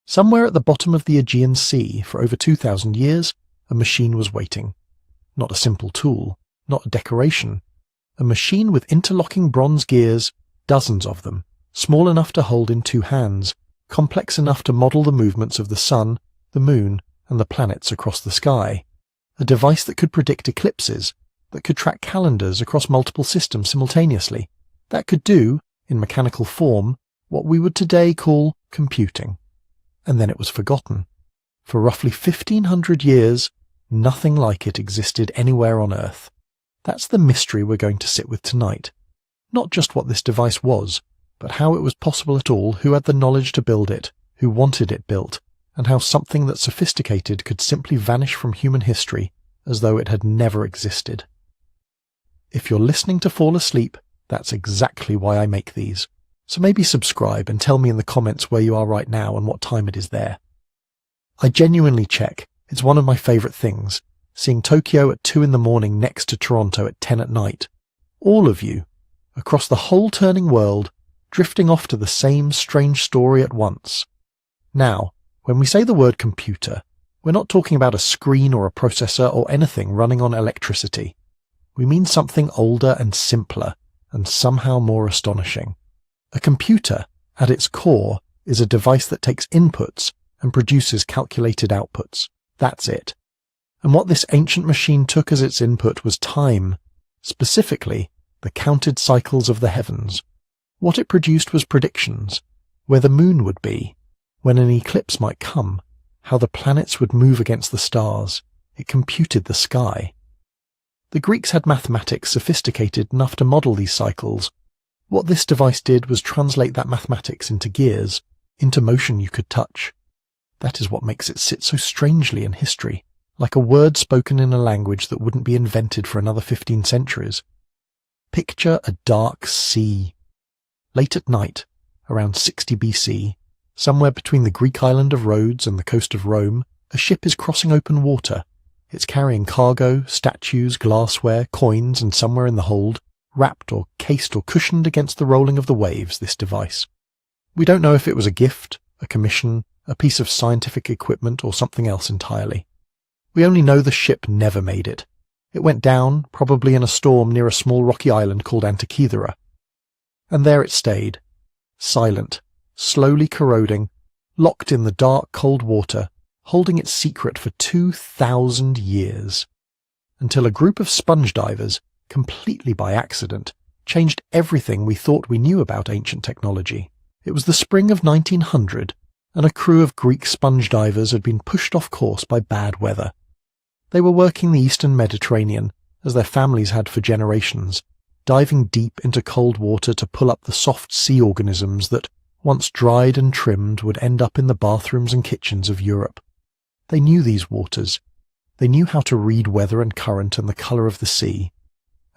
Somewhere at the bottom of the Aegean Sea, for over 2,000 years, a machine was waiting. Not a simple tool, not a decoration. A machine with interlocking bronze gears, dozens of them, small enough to hold in 2 hands, complex enough to model the movements of the sun, the moon, and the planets across the sky. A device that could predict eclipses, that could track calendars across multiple systems simultaneously, that could do, in mechanical form, what we would today call computing. And then it was forgotten. For roughly 1,500 years, nothing like it existed anywhere on Earth. That's the mystery we're going to sit with tonight. Not just what this device was, but how it was possible at all, who had the knowledge to build it, who wanted it built, and how something that sophisticated could simply vanish from human history as though it had never existed. If you're listening to fall asleep, that's exactly why I make these. So maybe subscribe and tell me in the comments where you are right now and what time it is there. I genuinely check. It's one of my favourite things, seeing Tokyo at 2 in the morning next to Toronto at 10 at night. All of you, across the whole turning world, drifting off to the same strange story at once. Now, when we say the word computer, we're not talking about a screen or a processor or anything running on electricity. We mean something older and simpler, and somehow more astonishing. A computer, at its core, is a device that takes inputs and produces calculated outputs. That's it. And what this ancient machine took as its input was time, specifically the counted cycles of the heavens. What it produced was predictions, where the moon would be, when an eclipse might come, how the planets would move against the stars. It computed the sky. The Greeks had mathematics sophisticated enough to model these cycles. What this device did was translate that mathematics into gears, into motion you could touch. That is what makes it sit so strangely in history, like a word spoken in a language that wouldn't be invented for another 15 centuries. Picture a dark sea. Late at night, around 60 BC, somewhere between the Greek island of Rhodes and the coast of Rome, a ship is crossing open water. It's carrying cargo, statues, glassware, coins, and somewhere in the hold, wrapped or cased or cushioned against the rolling of the waves, this device. We don't know if it was a gift, a commission, a piece of scientific equipment, or something else entirely. We only know the ship never made it. It went down, probably in a storm near a small rocky island called Antikythera. And there it stayed, silent, slowly corroding, locked in the dark, cold water, holding its secret for 2,000 years. Until a group of sponge divers, completely by accident, changed everything we thought we knew about ancient technology. It was the spring of 1900, and a crew of Greek sponge divers had been pushed off course by bad weather. They were working the eastern Mediterranean, as their families had for generations, diving deep into cold water to pull up the soft sea organisms that, once dried and trimmed, would end up in the bathrooms and kitchens of Europe. They knew these waters. They knew how to read weather and current and the colour of the sea.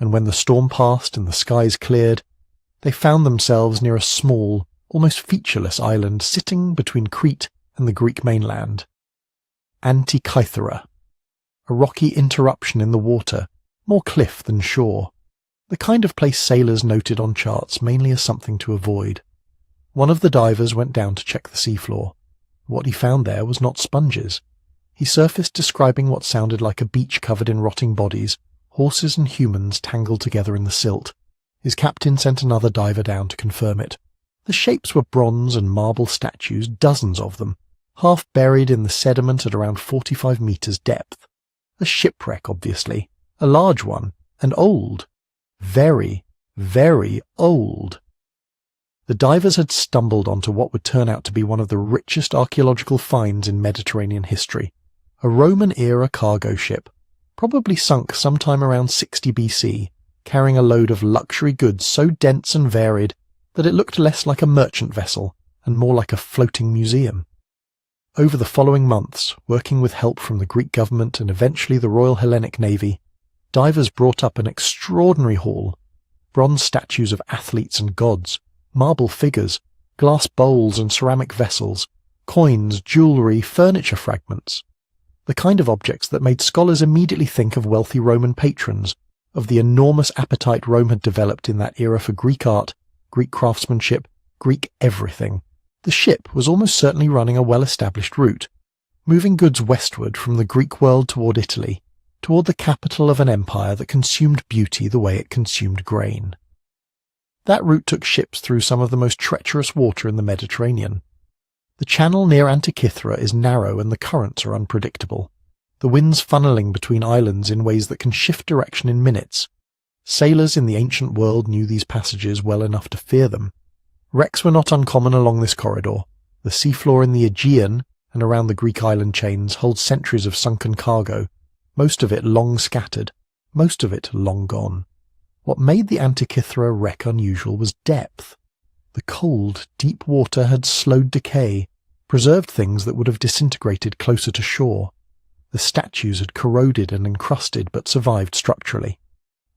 And when the storm passed and the skies cleared, they found themselves near a small, almost featureless island sitting between Crete and the Greek mainland. Antikythera. A rocky interruption in the water, more cliff than shore. The kind of place sailors noted on charts mainly as something to avoid. One of the divers went down to check the seafloor. What he found there was not sponges. He surfaced describing what sounded like a beach covered in rotting bodies, horses and humans tangled together in the silt. His captain sent another diver down to confirm it. The shapes were bronze and marble statues, dozens of them, half buried in the sediment at around 45 meters depth. A shipwreck, obviously. A large one, and old. Very, very old. The divers had stumbled onto what would turn out to be one of the richest archaeological finds in Mediterranean history. A Roman-era cargo ship, probably sunk sometime around 60 BC, carrying a load of luxury goods so dense and varied that it looked less like a merchant vessel and more like a floating museum. Over the following months, working with help from the Greek government and eventually the Royal Hellenic Navy, divers brought up an extraordinary haul. Bronze statues of athletes and gods, marble figures, glass bowls and ceramic vessels, coins, jewellery, furniture fragments. The kind of objects that made scholars immediately think of wealthy Roman patrons, of the enormous appetite Rome had developed in that era for Greek art, Greek craftsmanship, Greek everything, The ship was almost certainly running a well-established route, moving goods westward from the Greek world toward Italy, toward the capital of an empire that consumed beauty the way it consumed grain. That route took ships through some of the most treacherous water in the Mediterranean. The channel near Antikythera is narrow and the currents are unpredictable, the winds funneling between islands in ways that can shift direction in minutes. Sailors in the ancient world knew these passages well enough to fear them. Wrecks were not uncommon along this corridor. The seafloor in the Aegean and around the Greek island chains holds centuries of sunken cargo, most of it long scattered, most of it long gone. What made the Antikythera wreck unusual was depth. The cold, deep water had slowed decay, preserved things that would have disintegrated closer to shore. The statues had corroded and encrusted but survived structurally.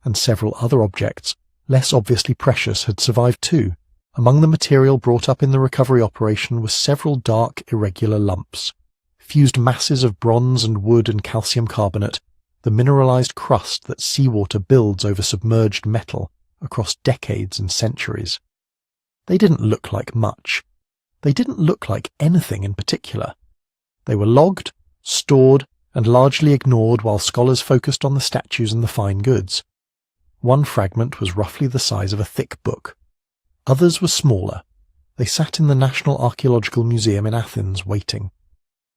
And several other objects, less obviously precious, had survived too. Among the material brought up in the recovery operation were several dark, irregular lumps, fused masses of bronze and wood and calcium carbonate, the mineralized crust that seawater builds over submerged metal across decades and centuries. They didn't look like much. They didn't look like anything in particular. They were logged, stored, and largely ignored while scholars focused on the statues and the fine goods. One fragment was roughly the size of a thick book. Others were smaller. They sat in the National Archaeological Museum in Athens, waiting.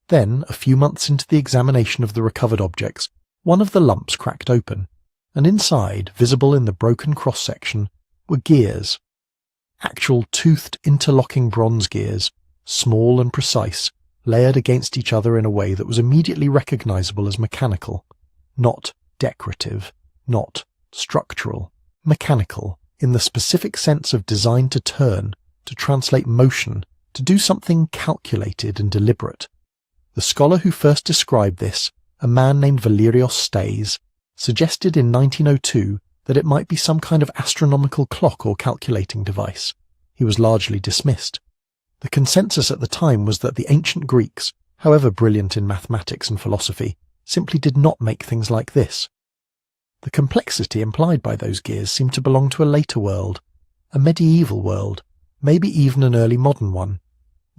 Then, a few months into the examination of the recovered objects, one of the lumps cracked open, and inside, visible in the broken cross-section, were gears. Actual toothed interlocking bronze gears, small and precise, layered against each other in a way that was immediately recognizable as mechanical, not decorative, not structural, mechanical, in the specific sense of designed to turn, to translate motion, to do something calculated and deliberate. The scholar who first described this, a man named Valerios Stais, suggested in 1902 that it might be some kind of astronomical clock or calculating device. He was largely dismissed. The consensus at the time was that the ancient Greeks, however brilliant in mathematics and philosophy, simply did not make things like this. The complexity implied by those gears seemed to belong to a later world, a medieval world, maybe even an early modern one.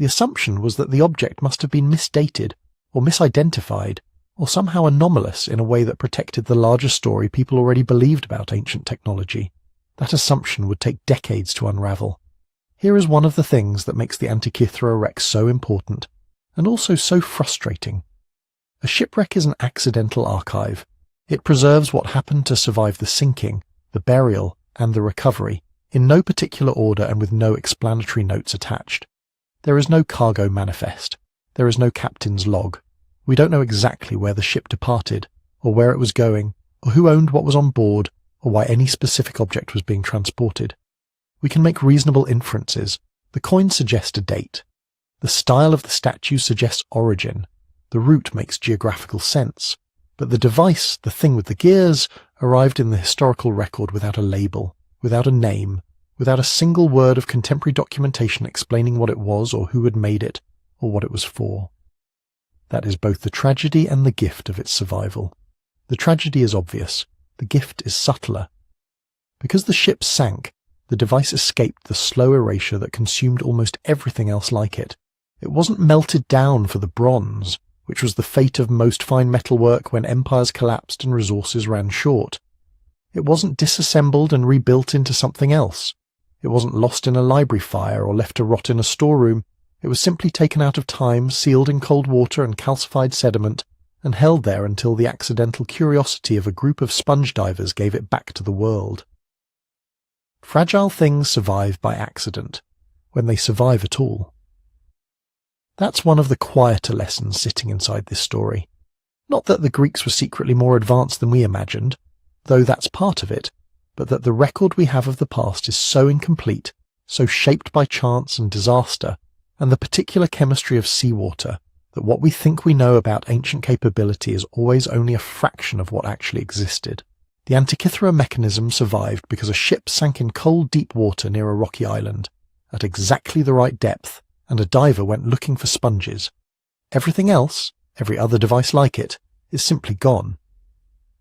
The assumption was that the object must have been misdated, or misidentified, or somehow anomalous in a way that protected the larger story people already believed about ancient technology. That assumption would take decades to unravel. Here is one of the things that makes the Antikythera wreck so important, and also so frustrating. A shipwreck is an accidental archive. It preserves what happened to survive the sinking, the burial, and the recovery, in no particular order and with no explanatory notes attached. There is no cargo manifest. There is no captain's log. We don't know exactly where the ship departed, or where it was going, or who owned what was on board, or why any specific object was being transported. We can make reasonable inferences. The coins suggest a date. The style of the statue suggests origin. The route makes geographical sense. But the device, the thing with the gears, arrived in the historical record without a label, without a name, without a single word of contemporary documentation explaining what it was or who had made it, or what it was for. That is both the tragedy and the gift of its survival. The tragedy is obvious. The gift is subtler. Because the ship sank, the device escaped the slow erasure that consumed almost everything else like it. It wasn't melted down for the bronze, which was the fate of most fine metalwork when empires collapsed and resources ran short. It wasn't disassembled and rebuilt into something else. It wasn't lost in a library fire or left to rot in a storeroom. It was simply taken out of time, sealed in cold water and calcified sediment, and held there until the accidental curiosity of a group of sponge divers gave it back to the world. Fragile things survive by accident, when they survive at all. That's one of the quieter lessons sitting inside this story. Not that the Greeks were secretly more advanced than we imagined, though that's part of it, but that the record we have of the past is so incomplete, so shaped by chance and disaster, and the particular chemistry of seawater, that what we think we know about ancient capability is always only a fraction of what actually existed. The Antikythera mechanism survived because a ship sank in cold, deep water near a rocky island, at exactly the right depth, and a diver went looking for sponges. Everything else, every other device like it, is simply gone.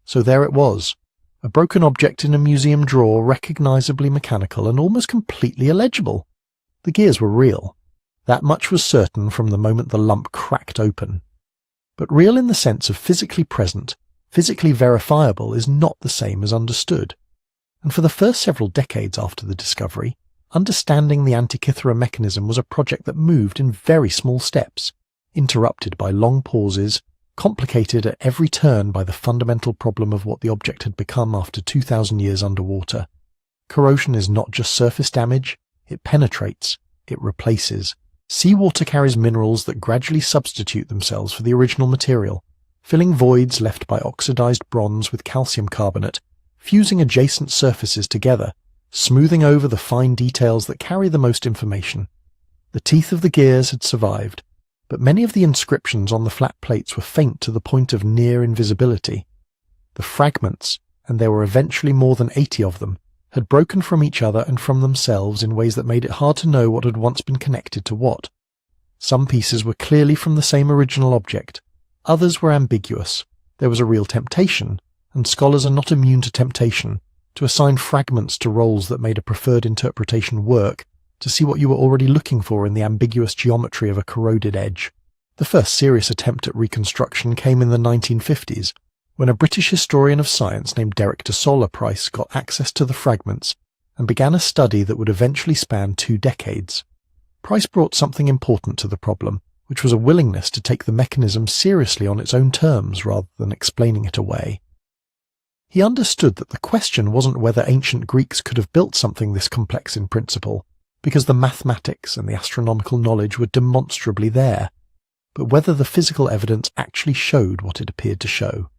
So there it was, a broken object in a museum drawer, recognizably mechanical and almost completely illegible. The gears were real. That much was certain from the moment the lump cracked open. But real in the sense of physically present, physically verifiable is not the same as understood. And for the first several decades after the discovery, understanding the Antikythera mechanism was a project that moved in very small steps, interrupted by long pauses, complicated at every turn by the fundamental problem of what the object had become after 2,000 years underwater. Corrosion is not just surface damage, it penetrates, it replaces. Seawater carries minerals that gradually substitute themselves for the original material, filling voids left by oxidized bronze with calcium carbonate, fusing adjacent surfaces together, smoothing over the fine details that carry the most information. The teeth of the gears had survived, but many of the inscriptions on the flat plates were faint to the point of near invisibility. The fragments, and there were eventually more than 80 of them, had broken from each other and from themselves in ways that made it hard to know what had once been connected to what. Some pieces were clearly from the same original object, others were ambiguous. There was a real temptation, and scholars are not immune to temptation, to assign fragments to roles that made a preferred interpretation work, to see what you were already looking for in the ambiguous geometry of a corroded edge. The first serious attempt at reconstruction came in the 1950s, when a British historian of science named Derek de Solla Price got access to the fragments and began a study that would eventually span 2 decades. Price brought something important to the problem, which was a willingness to take the mechanism seriously on its own terms rather than explaining it away. He understood that the question wasn't whether ancient Greeks could have built something this complex in principle, because the mathematics and the astronomical knowledge were demonstrably there, but whether the physical evidence actually showed what it appeared to show.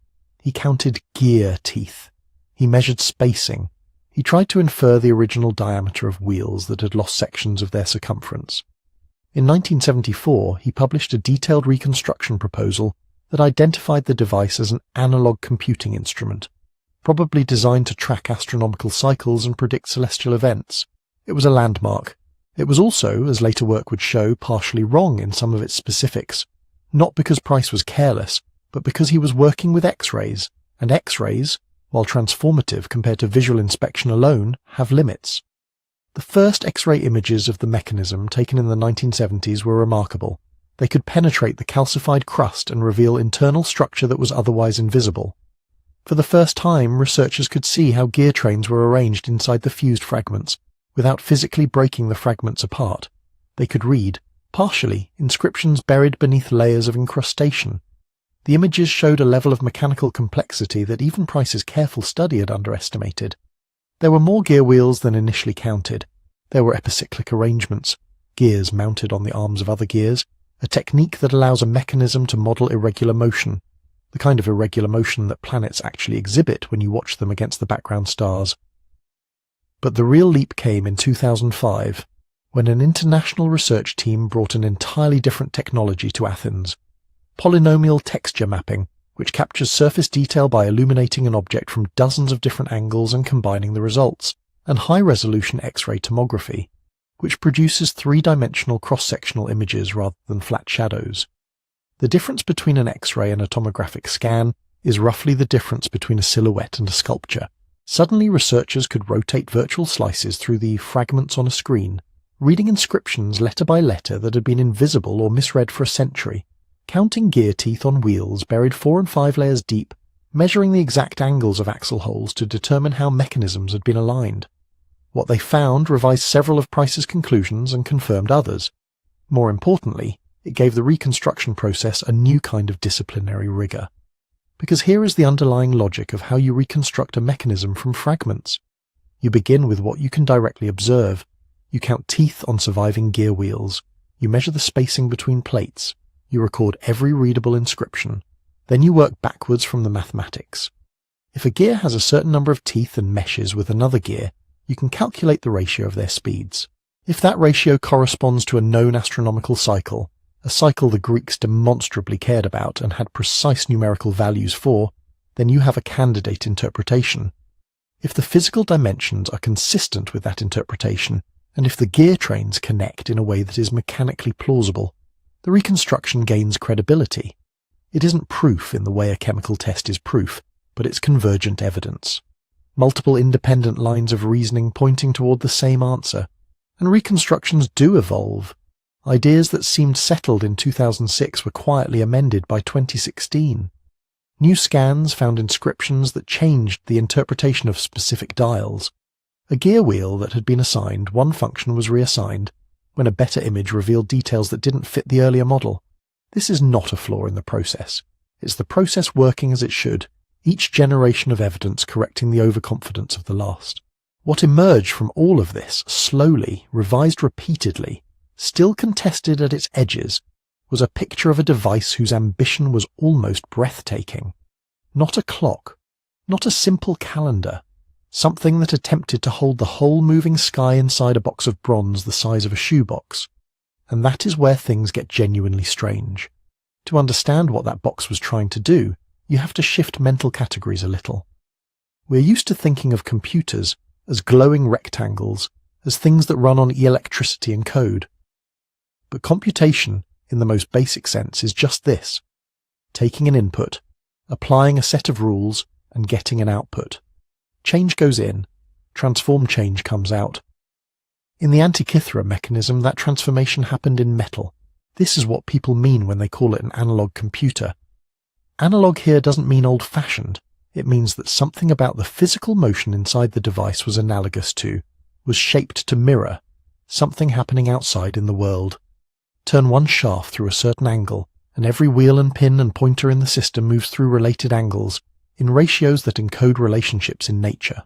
He counted gear teeth. He measured spacing. He tried to infer the original diameter of wheels that had lost sections of their circumference. In 1974, he published a detailed reconstruction proposal that identified the device as an analog computing instrument, probably designed to track astronomical cycles and predict celestial events. It was a landmark. It was also, as later work would show, partially wrong in some of its specifics, not because Price was careless, but because he was working with X-rays, and X-rays, while transformative compared to visual inspection alone, have limits. The first X-ray images of the mechanism taken in the 1970s were remarkable. They could penetrate the calcified crust and reveal internal structure that was otherwise invisible. For the first time, researchers could see how gear trains were arranged inside the fused fragments, without physically breaking the fragments apart. They could read, partially, inscriptions buried beneath layers of incrustation. The images showed a level of mechanical complexity that even Price's careful study had underestimated. There were more gear wheels than initially counted. There were epicyclic arrangements, gears mounted on the arms of other gears, a technique that allows a mechanism to model irregular motion, the kind of irregular motion that planets actually exhibit when you watch them against the background stars. But the real leap came in 2005, when an international research team brought an entirely different technology to Athens. Polynomial texture mapping, which captures surface detail by illuminating an object from dozens of different angles and combining the results, and high-resolution X-ray tomography, which produces 3-dimensional cross-sectional images rather than flat shadows. The difference between an X-ray and a tomographic scan is roughly the difference between a silhouette and a sculpture. Suddenly researchers could rotate virtual slices through the fragments on a screen, reading inscriptions letter by letter that had been invisible or misread for a century, counting gear teeth on wheels buried 4 and 5 layers deep, measuring the exact angles of axle holes to determine how mechanisms had been aligned. What they found revised several of Price's conclusions and confirmed others. More importantly, it gave the reconstruction process a new kind of disciplinary rigor. Because here is the underlying logic of how you reconstruct a mechanism from fragments. You begin with what you can directly observe. You count teeth on surviving gear wheels. You measure the spacing between plates. You record every readable inscription. Then you work backwards from the mathematics. If a gear has a certain number of teeth and meshes with another gear, you can calculate the ratio of their speeds. If that ratio corresponds to a known astronomical cycle, a cycle the Greeks demonstrably cared about and had precise numerical values for, then you have a candidate interpretation. If the physical dimensions are consistent with that interpretation, and if the gear trains connect in a way that is mechanically plausible, the reconstruction gains credibility. It isn't proof in the way a chemical test is proof, but it's convergent evidence. Multiple independent lines of reasoning pointing toward the same answer. And reconstructions do evolve. Ideas that seemed settled in 2006 were quietly amended by 2016. New scans found inscriptions that changed the interpretation of specific dials. A gear wheel that had been assigned one function was reassigned when a better image revealed details that didn't fit the earlier model. This is not a flaw in the process. It's the process working as it should, each generation of evidence correcting the overconfidence of the last. What emerged from all of this, slowly, revised repeatedly, still contested at its edges, was a picture of a device whose ambition was almost breathtaking. Not a clock, not a simple calendar, something that attempted to hold the whole moving sky inside a box of bronze the size of a shoebox. And that is where things get genuinely strange. To understand what that box was trying to do, you have to shift mental categories a little. We're used to thinking of computers as glowing rectangles, as things that run on electricity and code. But computation, in the most basic sense, is just this: taking an input, applying a set of rules, and getting an output. Change goes in, transform change comes out. In the Antikythera mechanism, that transformation happened in metal. This is what people mean when they call it an analog computer. Analog here doesn't mean old-fashioned. It means that something about the physical motion inside the device was analogous to, was shaped to mirror, something happening outside in the world. Turn one shaft through a certain angle, and every wheel and pin and pointer in the system moves through related angles, in ratios that encode relationships in nature.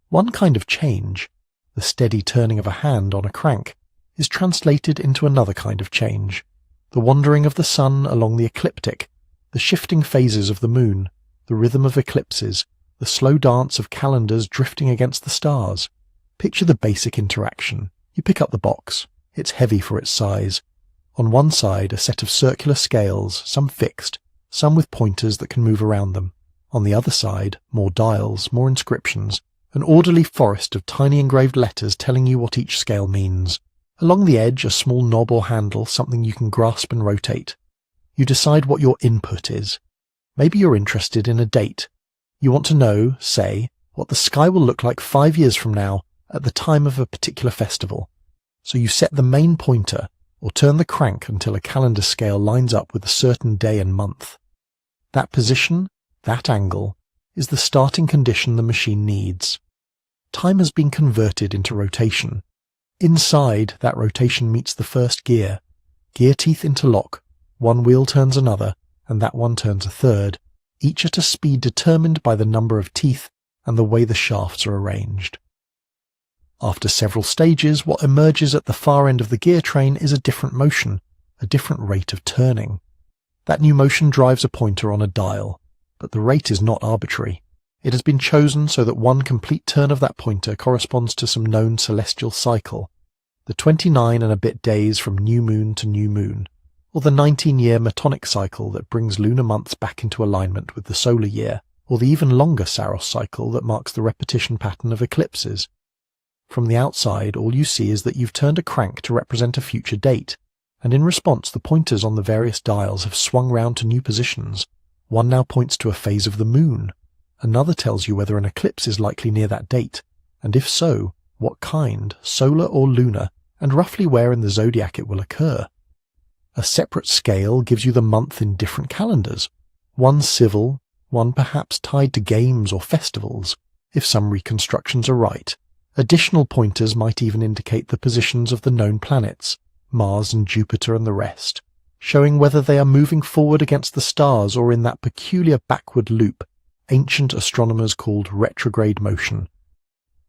One kind of change, the steady turning of a hand on a crank, is translated into another kind of change, the wandering of the sun along the ecliptic, the shifting phases of the moon, the rhythm of eclipses, the slow dance of calendars drifting against the stars. Picture the basic interaction. You pick up the box. It's heavy for its size. On one side, a set of circular scales, some fixed, some with pointers that can move around them. On the other side, more dials, more inscriptions, an orderly forest of tiny engraved letters telling you what each scale means. Along the edge, a small knob or handle, something you can grasp and rotate. You decide what your input is. Maybe you're interested in a date. You want to know, say, what the sky will look like 5 years from now at the time of a particular festival. So you set the main pointer or turn the crank until a calendar scale lines up with a certain day and month. That position, that angle, is the starting condition the machine needs. Time has been converted into rotation. Inside, that rotation meets the first gear. Gear teeth interlock. One wheel turns another, and that one turns a third, each at a speed determined by the number of teeth and the way the shafts are arranged. After several stages, what emerges at the far end of the gear train is a different motion, a different rate of turning. That new motion drives a pointer on a dial, but the rate is not arbitrary. It has been chosen so that one complete turn of that pointer corresponds to some known celestial cycle, the 29 and a bit days from new moon to new moon, or the 19-year Metonic cycle that brings lunar months back into alignment with the solar year, or the even longer Saros cycle that marks the repetition pattern of eclipses. From the outside, all you see is that you've turned a crank to represent a future date, and in response the pointers on the various dials have swung round to new positions. One now points to a phase of the moon. Another tells you whether an eclipse is likely near that date, and if so, what kind, solar or lunar, and roughly where in the zodiac it will occur. A separate scale gives you the month in different calendars, one civil, one perhaps tied to games or festivals, if some reconstructions are right. Additional pointers might even indicate the positions of the known planets, Mars and Jupiter and the rest, showing whether they are moving forward against the stars or in that peculiar backward loop ancient astronomers called retrograde motion.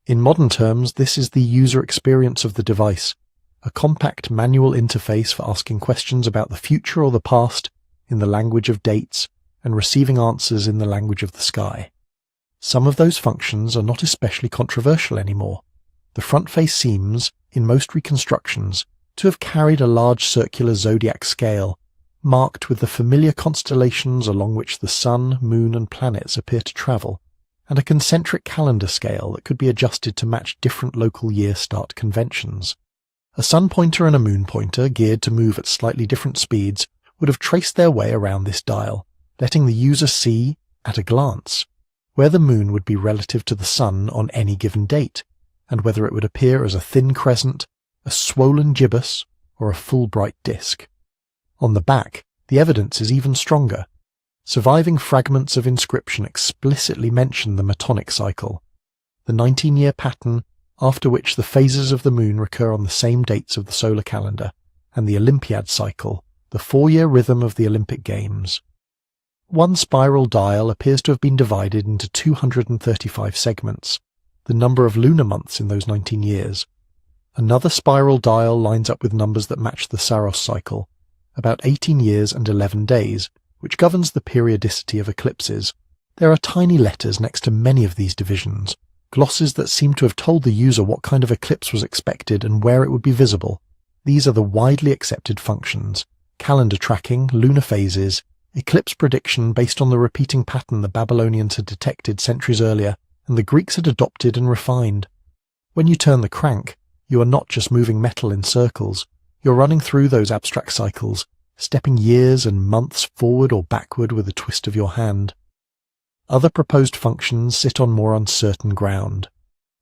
In modern terms, this is the user experience of the device, a compact manual interface for asking questions about the future or the past in the language of dates and receiving answers in the language of the sky. Some of those functions are not especially controversial anymore. The front face seems, in most reconstructions, to have carried a large circular zodiac scale, marked with the familiar constellations along which the sun, moon and planets appear to travel, and a concentric calendar scale that could be adjusted to match different local year start conventions. A sun pointer and a moon pointer, geared to move at slightly different speeds, would have traced their way around this dial, letting the user see, at a glance, where the moon would be relative to the sun on any given date, and whether it would appear as a thin crescent, a swollen gibbous, or a full bright disk. On the back, the evidence is even stronger. Surviving fragments of inscription explicitly mention the Metonic cycle, the 19-year pattern after which the phases of the moon recur on the same dates of the solar calendar, and the Olympiad cycle, the 4-year rhythm of the Olympic Games. One spiral dial appears to have been divided into 235 segments, the number of lunar months in those 19 years. Another spiral dial lines up with numbers that match the Saros cycle, about 18 years and 11 days, which governs the periodicity of eclipses. There are tiny letters next to many of these divisions, glosses that seem to have told the user what kind of eclipse was expected and where it would be visible. These are the widely accepted functions: calendar tracking, lunar phases, eclipse prediction based on the repeating pattern the Babylonians had detected centuries earlier, and the Greeks had adopted and refined. When you turn the crank, you are not just moving metal in circles, you're running through those abstract cycles, stepping years and months forward or backward with a twist of your hand. Other proposed functions sit on more uncertain ground.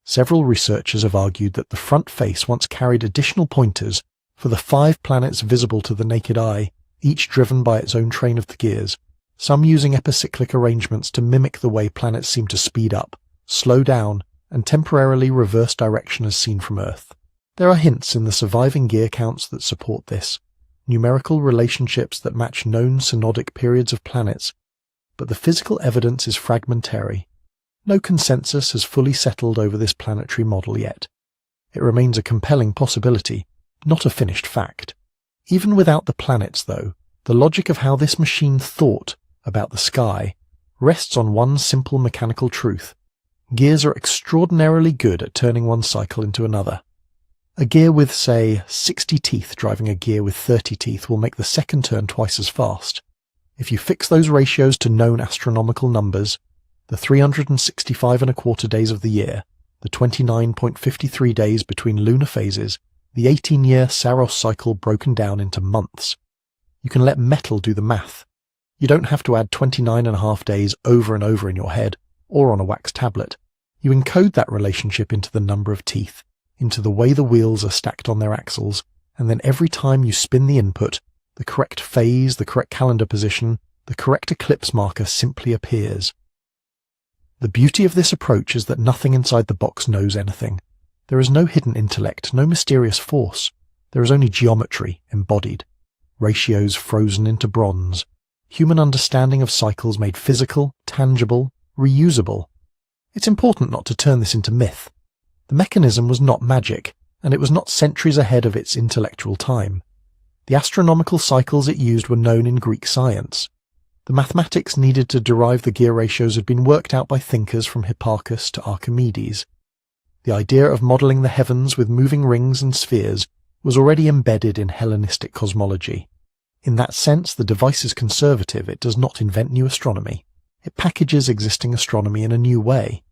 Several researchers have argued that the front face once carried additional pointers for the 5 planets visible to the naked eye, each driven by its own train of the gears, some using epicyclic arrangements to mimic the way planets seem to speed up, slow down, and temporarily reverse direction as seen from Earth. There are hints in the surviving gear counts that support this, numerical relationships that match known synodic periods of planets, but the physical evidence is fragmentary. No consensus has fully settled over this planetary model yet. It remains a compelling possibility, not a finished fact. Even without the planets, though, the logic of how this machine thought about the sky rests on one simple mechanical truth. Gears are extraordinarily good at turning one cycle into another. A gear with, say, 60 teeth driving a gear with 30 teeth will make the second turn twice as fast. If you fix those ratios to known astronomical numbers, the 365¼ days of the year, the 29.53 days between lunar phases, the 18-year Saros cycle broken down into months, you can let metal do the math. You don't have to add 29½ days over and over in your head, or on a wax tablet. You encode that relationship into the number of teeth, into the way the wheels are stacked on their axles, and then every time you spin the input, the correct phase, the correct calendar position, the correct eclipse marker simply appears. The beauty of this approach is that nothing inside the box knows anything. There is no hidden intellect, no mysterious force. There is only geometry embodied, ratios frozen into bronze, human understanding of cycles made physical, tangible, reusable. It's important not to turn this into myth. The mechanism was not magic, and it was not centuries ahead of its intellectual time. The astronomical cycles it used were known in Greek science. The mathematics needed to derive the gear ratios had been worked out by thinkers from Hipparchus to Archimedes. The idea of modelling the heavens with moving rings and spheres was already embedded in Hellenistic cosmology. In that sense, the device is conservative. It does not invent new astronomy. It packages existing astronomy in a new way.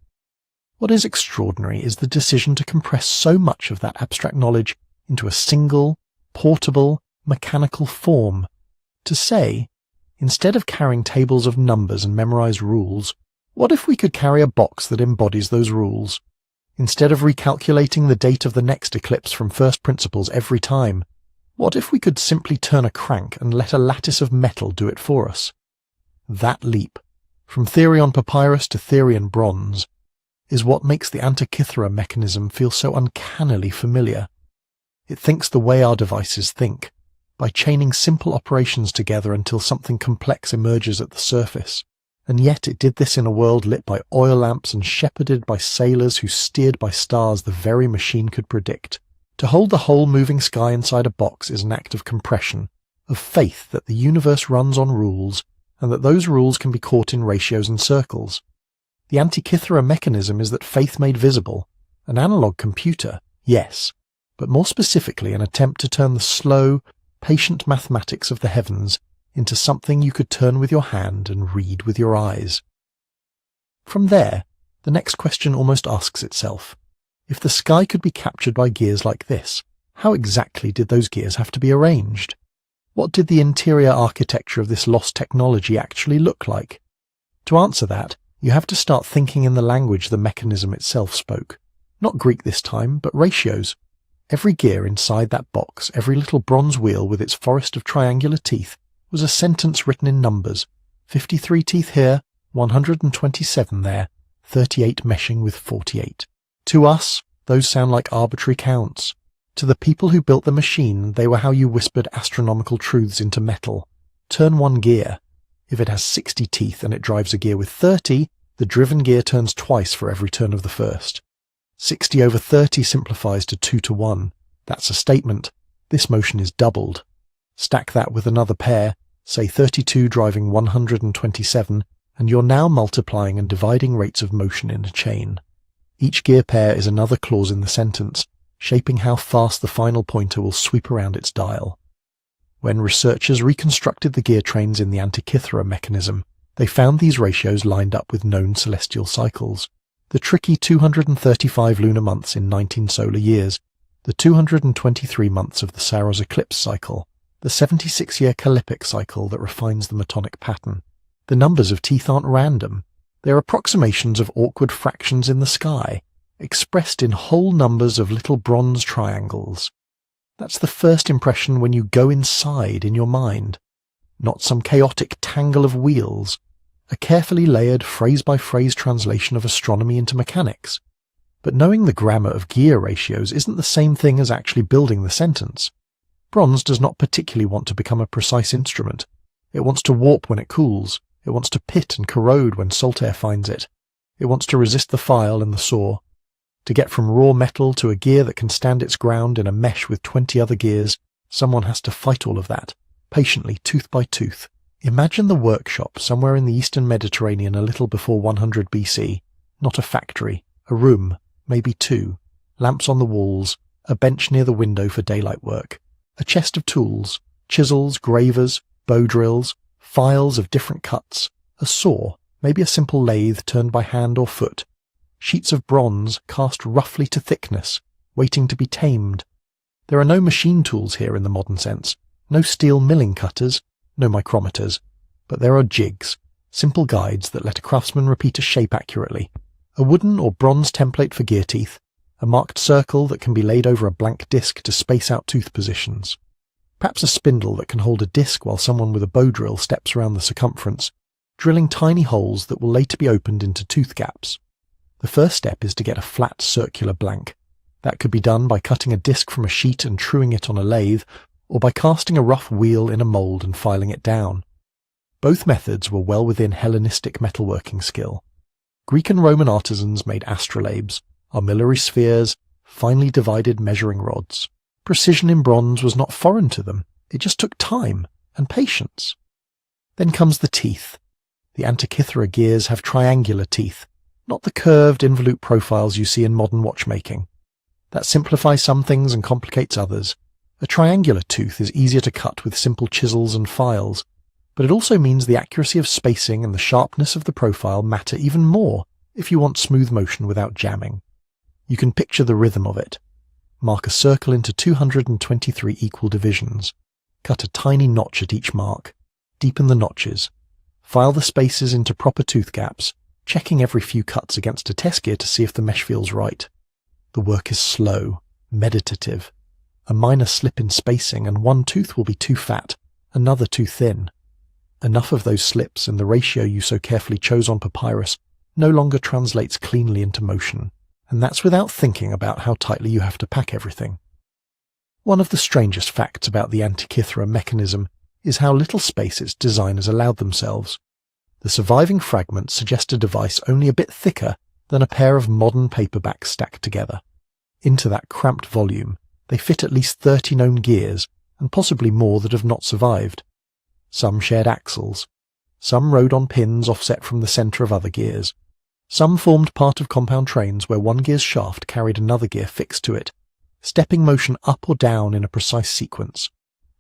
What is extraordinary is the decision to compress so much of that abstract knowledge into a single, portable, mechanical form. To say, instead of carrying tables of numbers and memorized rules, what if we could carry a box that embodies those rules? Instead of recalculating the date of the next eclipse from first principles every time, what if we could simply turn a crank and let a lattice of metal do it for us? That leap, from theory on papyrus to theory in bronze, is what makes the Antikythera mechanism feel so uncannily familiar. It thinks the way our devices think, by chaining simple operations together until something complex emerges at the surface. And yet it did this in a world lit by oil lamps and shepherded by sailors who steered by stars the very machine could predict. To hold the whole moving sky inside a box is an act of compression, of faith that the universe runs on rules, and that those rules can be caught in ratios and circles. The Antikythera mechanism is that faith made visible, an analog computer, yes, but more specifically an attempt to turn the slow, patient mathematics of the heavens into something you could turn with your hand and read with your eyes. From there, the next question almost asks itself. If the sky could be captured by gears like this, how exactly did those gears have to be arranged? What did the interior architecture of this lost technology actually look like? To answer that, you have to start thinking in the language the mechanism itself spoke. Not Greek this time, but ratios. Every gear inside that box, every little bronze wheel with its forest of triangular teeth, was a sentence written in numbers. 53 teeth here, 127 there, 38 meshing with 48. To us, those sound like arbitrary counts. To the people who built the machine, they were how you whispered astronomical truths into metal. Turn one gear. If it has 60 teeth and it drives a gear with 30, the driven gear turns twice for every turn of the first. 60 over 30 simplifies to 2 to 1. That's a statement. This motion is doubled. Stack that with another pair, say 32 driving 127, and you're now multiplying and dividing rates of motion in a chain. Each gear pair is another clause in the sentence, shaping how fast the final pointer will sweep around its dial. When researchers reconstructed the gear trains in the Antikythera mechanism, they found these ratios lined up with known celestial cycles. The tricky 235 lunar months in 19 solar years, the 223 months of the Saros eclipse cycle, the 76-year Calippic cycle that refines the metonic pattern. The numbers of teeth aren't random. They're approximations of awkward fractions in the sky, expressed in whole numbers of little bronze triangles. That's the first impression when you go inside in your mind. Not some chaotic tangle of wheels, a carefully layered phrase-by-phrase translation of astronomy into mechanics. But knowing the grammar of gear ratios isn't the same thing as actually building the sentence. Bronze does not particularly want to become a precise instrument. It wants to warp when it cools. It wants to pit and corrode when salt air finds it. It wants to resist the file and the saw. To get from raw metal to a gear that can stand its ground in a mesh with 20 other gears, someone has to fight all of that, patiently, tooth by tooth. Imagine the workshop somewhere in the eastern Mediterranean a little before 100 BC. Not a factory, a room, maybe two, lamps on the walls, a bench near the window for daylight work, a chest of tools, chisels, gravers, bow drills, files of different cuts, a saw, maybe a simple lathe turned by hand or foot, sheets of bronze cast roughly to thickness, waiting to be tamed. There are no machine tools here in the modern sense, no steel milling cutters, no micrometers, but there are jigs, simple guides that let a craftsman repeat a shape accurately, a wooden or bronze template for gear teeth, a marked circle that can be laid over a blank disc to space out tooth positions, perhaps a spindle that can hold a disc while someone with a bow drill steps around the circumference, drilling tiny holes that will later be opened into tooth gaps. The first step is to get a flat circular blank. That could be done by cutting a disc from a sheet and truing it on a lathe, or by casting a rough wheel in a mould and filing it down. Both methods were well within Hellenistic metalworking skill. Greek and Roman artisans made astrolabes, armillary spheres, finely divided measuring rods. Precision in bronze was not foreign to them. It just took time and patience. Then comes the teeth. The Antikythera gears have triangular teeth, not the curved involute profiles you see in modern watchmaking. That simplifies some things and complicates others. A triangular tooth is easier to cut with simple chisels and files, but it also means the accuracy of spacing and the sharpness of the profile matter even more if you want smooth motion without jamming. You can picture the rhythm of it. Mark a circle into 223 equal divisions. Cut a tiny notch at each mark. Deepen the notches. File the spaces into proper tooth gaps, checking every few cuts against a test gear to see if the mesh feels right. The work is slow, meditative. A minor slip in spacing and one tooth will be too fat, another too thin. Enough of those slips and the ratio you so carefully chose on papyrus no longer translates cleanly into motion, and that's without thinking about how tightly you have to pack everything. One of the strangest facts about the Antikythera mechanism is how little space its designers allowed themselves. The surviving fragments suggest a device only a bit thicker than a pair of modern paperbacks stacked together. Into that cramped volume, they fit at least 30 known gears, and possibly more that have not survived. Some shared axles. Some rode on pins offset from the centre of other gears. Some formed part of compound trains where one gear's shaft carried another gear fixed to it, stepping motion up or down in a precise sequence.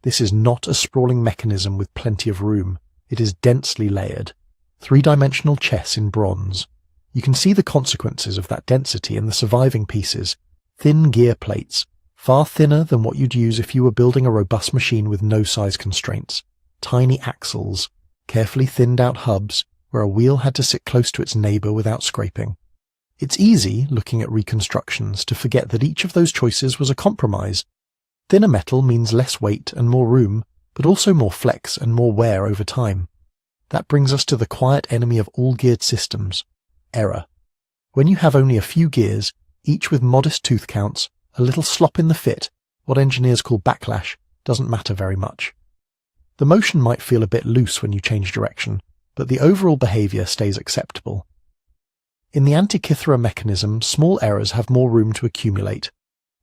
This is not a sprawling mechanism with plenty of room. It is densely layered. Three-dimensional chess in bronze. You can see the consequences of that density in the surviving pieces. Thin gear plates, far thinner than what you'd use if you were building a robust machine with no size constraints. Tiny axles, carefully thinned out hubs, where a wheel had to sit close to its neighbour without scraping. It's easy, looking at reconstructions, to forget that each of those choices was a compromise. Thinner metal means less weight and more room, but also more flex and more wear over time. That brings us to the quiet enemy of all geared systems: error. When you have only a few gears, each with modest tooth counts, a little slop in the fit, what engineers call backlash, doesn't matter very much. The motion might feel a bit loose when you change direction, but the overall behavior stays acceptable. In the Antikythera mechanism, small errors have more room to accumulate.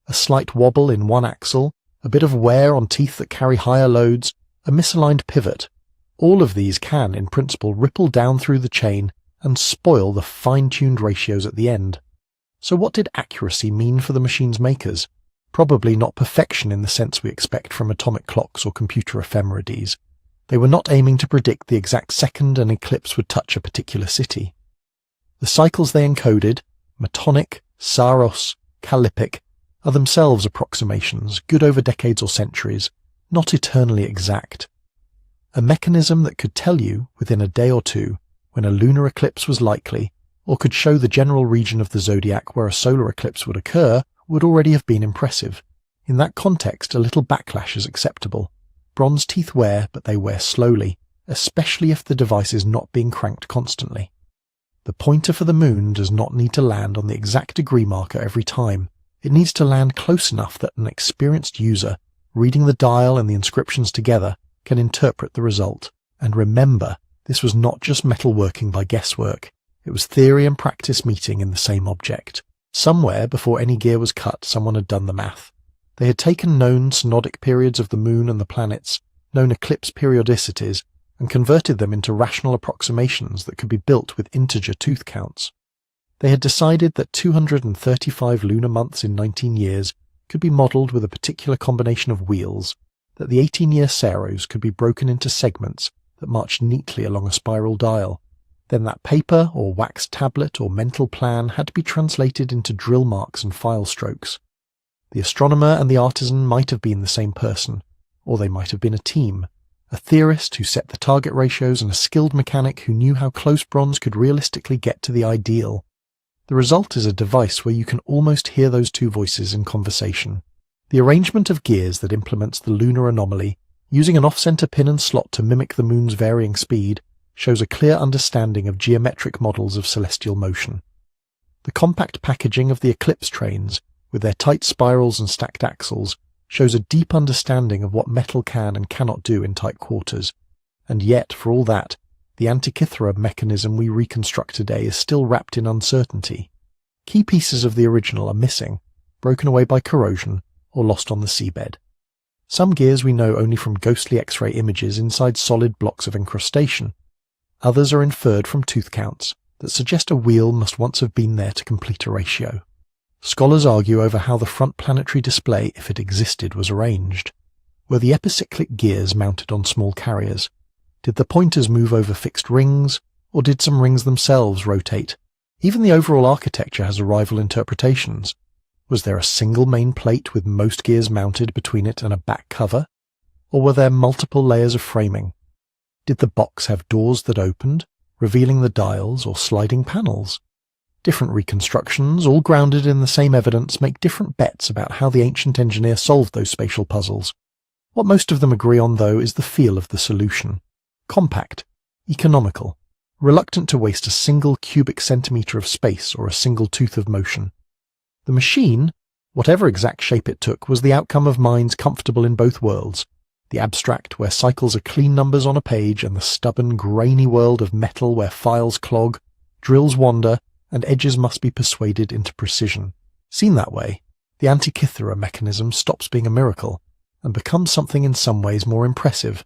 A slight wobble in one axle, a bit of wear on teeth that carry higher loads, a misaligned pivot. All of these can, in principle, ripple down through the chain and spoil the fine-tuned ratios at the end. So what did accuracy mean for the machine's makers? Probably not perfection in the sense we expect from atomic clocks or computer ephemerides. They were not aiming to predict the exact second an eclipse would touch a particular city. The cycles they encoded, metonic, saros, callipic, are themselves approximations, good over decades or centuries, not eternally exact. A mechanism that could tell you, within a day or two, when a lunar eclipse was likely, or could show the general region of the zodiac where a solar eclipse would occur, would already have been impressive. In that context, a little backlash is acceptable. Bronze teeth wear, but they wear slowly, especially if the device is not being cranked constantly. The pointer for the moon does not need to land on the exact degree marker every time. It needs to land close enough that an experienced user, reading the dial and the inscriptions together, can interpret the result. And remember, this was not just metalworking by guesswork. It was theory and practice meeting in the same object. Somewhere, before any gear was cut, someone had done the math. They had taken known synodic periods of the moon and the planets, known eclipse periodicities, and converted them into rational approximations that could be built with integer tooth counts. They had decided that 235 lunar months in 19 years could be modelled with a particular combination of wheels, that the 18-year Saros could be broken into segments that marched neatly along a spiral dial. Then that paper or wax tablet or mental plan had to be translated into drill marks and file strokes. The astronomer and the artisan might have been the same person, or they might have been a team. A theorist who set the target ratios and a skilled mechanic who knew how close bronze could realistically get to the ideal. The result is a device where you can almost hear those two voices in conversation. The arrangement of gears that implements the lunar anomaly, using an off-center pin and slot to mimic the moon's varying speed, shows a clear understanding of geometric models of celestial motion. The compact packaging of the eclipse trains, with their tight spirals and stacked axles, shows a deep understanding of what metal can and cannot do in tight quarters. And yet, for all that, the Antikythera mechanism we reconstruct today is still wrapped in uncertainty. Key pieces of the original are missing, broken away by corrosion, or lost on the seabed. Some gears we know only from ghostly X-ray images inside solid blocks of incrustation. Others are inferred from tooth counts that suggest a wheel must once have been there to complete a ratio. Scholars argue over how the front planetary display, if it existed, was arranged. Were the epicyclic gears mounted on small carriers? Did the pointers move over fixed rings, or did some rings themselves rotate? Even the overall architecture has rival interpretations. Was there a single main plate with most gears mounted between it and a back cover? Or were there multiple layers of framing? Did the box have doors that opened, revealing the dials or sliding panels? Different reconstructions, all grounded in the same evidence, make different bets about how the ancient engineer solved those spatial puzzles. What most of them agree on, though, is the feel of the solution. Compact, economical, reluctant to waste a single cubic centimetre of space or a single tooth of motion. The machine, whatever exact shape it took, was the outcome of minds comfortable in both worlds, the abstract where cycles are clean numbers on a page and the stubborn, grainy world of metal where files clog, drills wander, and edges must be persuaded into precision. Seen that way, the Antikythera mechanism stops being a miracle and becomes something in some ways more impressive,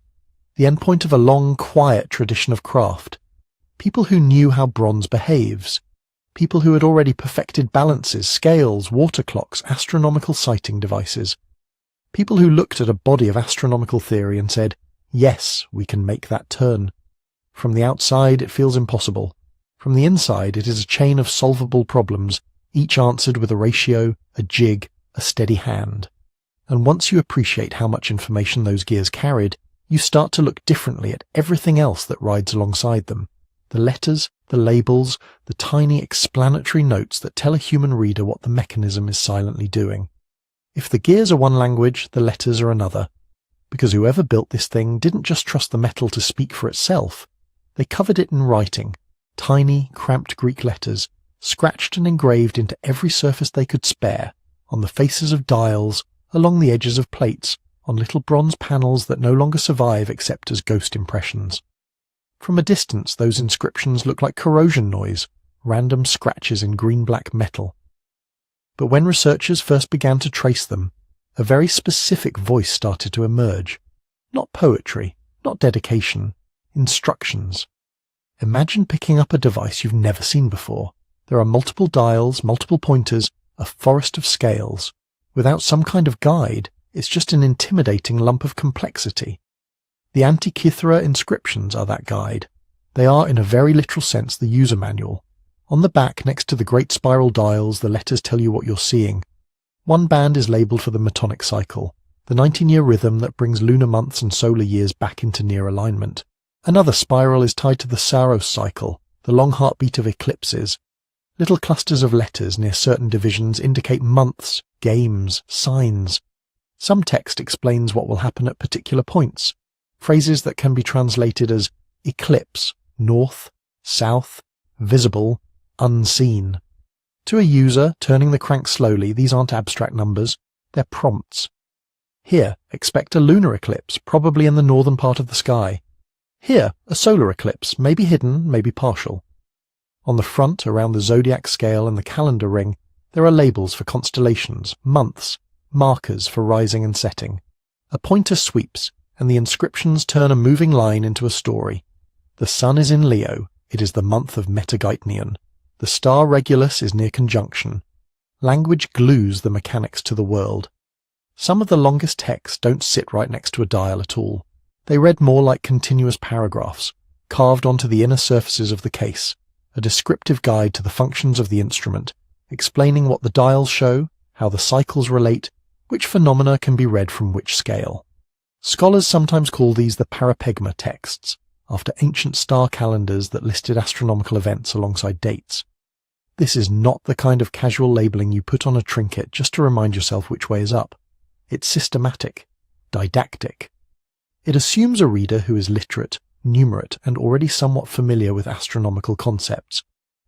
the endpoint of a long, quiet tradition of craft. People who knew how bronze behaves, people who had already perfected balances, scales, water clocks, astronomical sighting devices, people who looked at a body of astronomical theory and said, yes, we can make that turn. From the outside, it feels impossible. From the inside, it is a chain of solvable problems, each answered with a ratio, a jig, a steady hand. And once you appreciate how much information those gears carried, you start to look differently at everything else that rides alongside them. The letters, the labels, the tiny explanatory notes that tell a human reader what the mechanism is silently doing. If the gears are one language, the letters are another. Because whoever built this thing didn't just trust the metal to speak for itself. They covered it in writing, tiny, cramped Greek letters, scratched and engraved into every surface they could spare, on the faces of dials, along the edges of plates, on little bronze panels that no longer survive except as ghost impressions. From a distance, those inscriptions look like corrosion noise, random scratches in green-black metal. But when researchers first began to trace them, a very specific voice started to emerge. Not poetry, not dedication, instructions. Imagine picking up a device you've never seen before. There are multiple dials, multiple pointers, a forest of scales. Without some kind of guide, it's just an intimidating lump of complexity. The Antikythera inscriptions are that guide. They are, in a very literal sense, the user manual. On the back, next to the great spiral dials, the letters tell you what you're seeing. One band is labelled for the Metonic cycle, the 19-year rhythm that brings lunar months and solar years back into near alignment. Another spiral is tied to the Saros cycle, the long heartbeat of eclipses. Little clusters of letters near certain divisions indicate months, games, signs. Some text explains what will happen at particular points. Phrases that can be translated as eclipse, north, south, visible, unseen. To a user, turning the crank slowly, these aren't abstract numbers, they're prompts. Here, expect a lunar eclipse, probably in the northern part of the sky. Here, a solar eclipse, maybe hidden, maybe partial. On the front, around the zodiac scale and the calendar ring, there are labels for constellations, months, markers for rising and setting. A pointer sweeps, and the inscriptions turn a moving line into a story. The sun is in Leo, it is the month of Metageitnion. The star Regulus is near conjunction. Language glues the mechanics to the world. Some of the longest texts don't sit right next to a dial at all. They read more like continuous paragraphs, carved onto the inner surfaces of the case, a descriptive guide to the functions of the instrument, explaining what the dials show, how the cycles relate, which phenomena can be read from which scale. Scholars sometimes call these the parapegma texts, after ancient star calendars that listed astronomical events alongside dates. This is not the kind of casual labelling you put on a trinket just to remind yourself which way is up. It's systematic, didactic. It assumes a reader who is literate, numerate, and already somewhat familiar with astronomical concepts,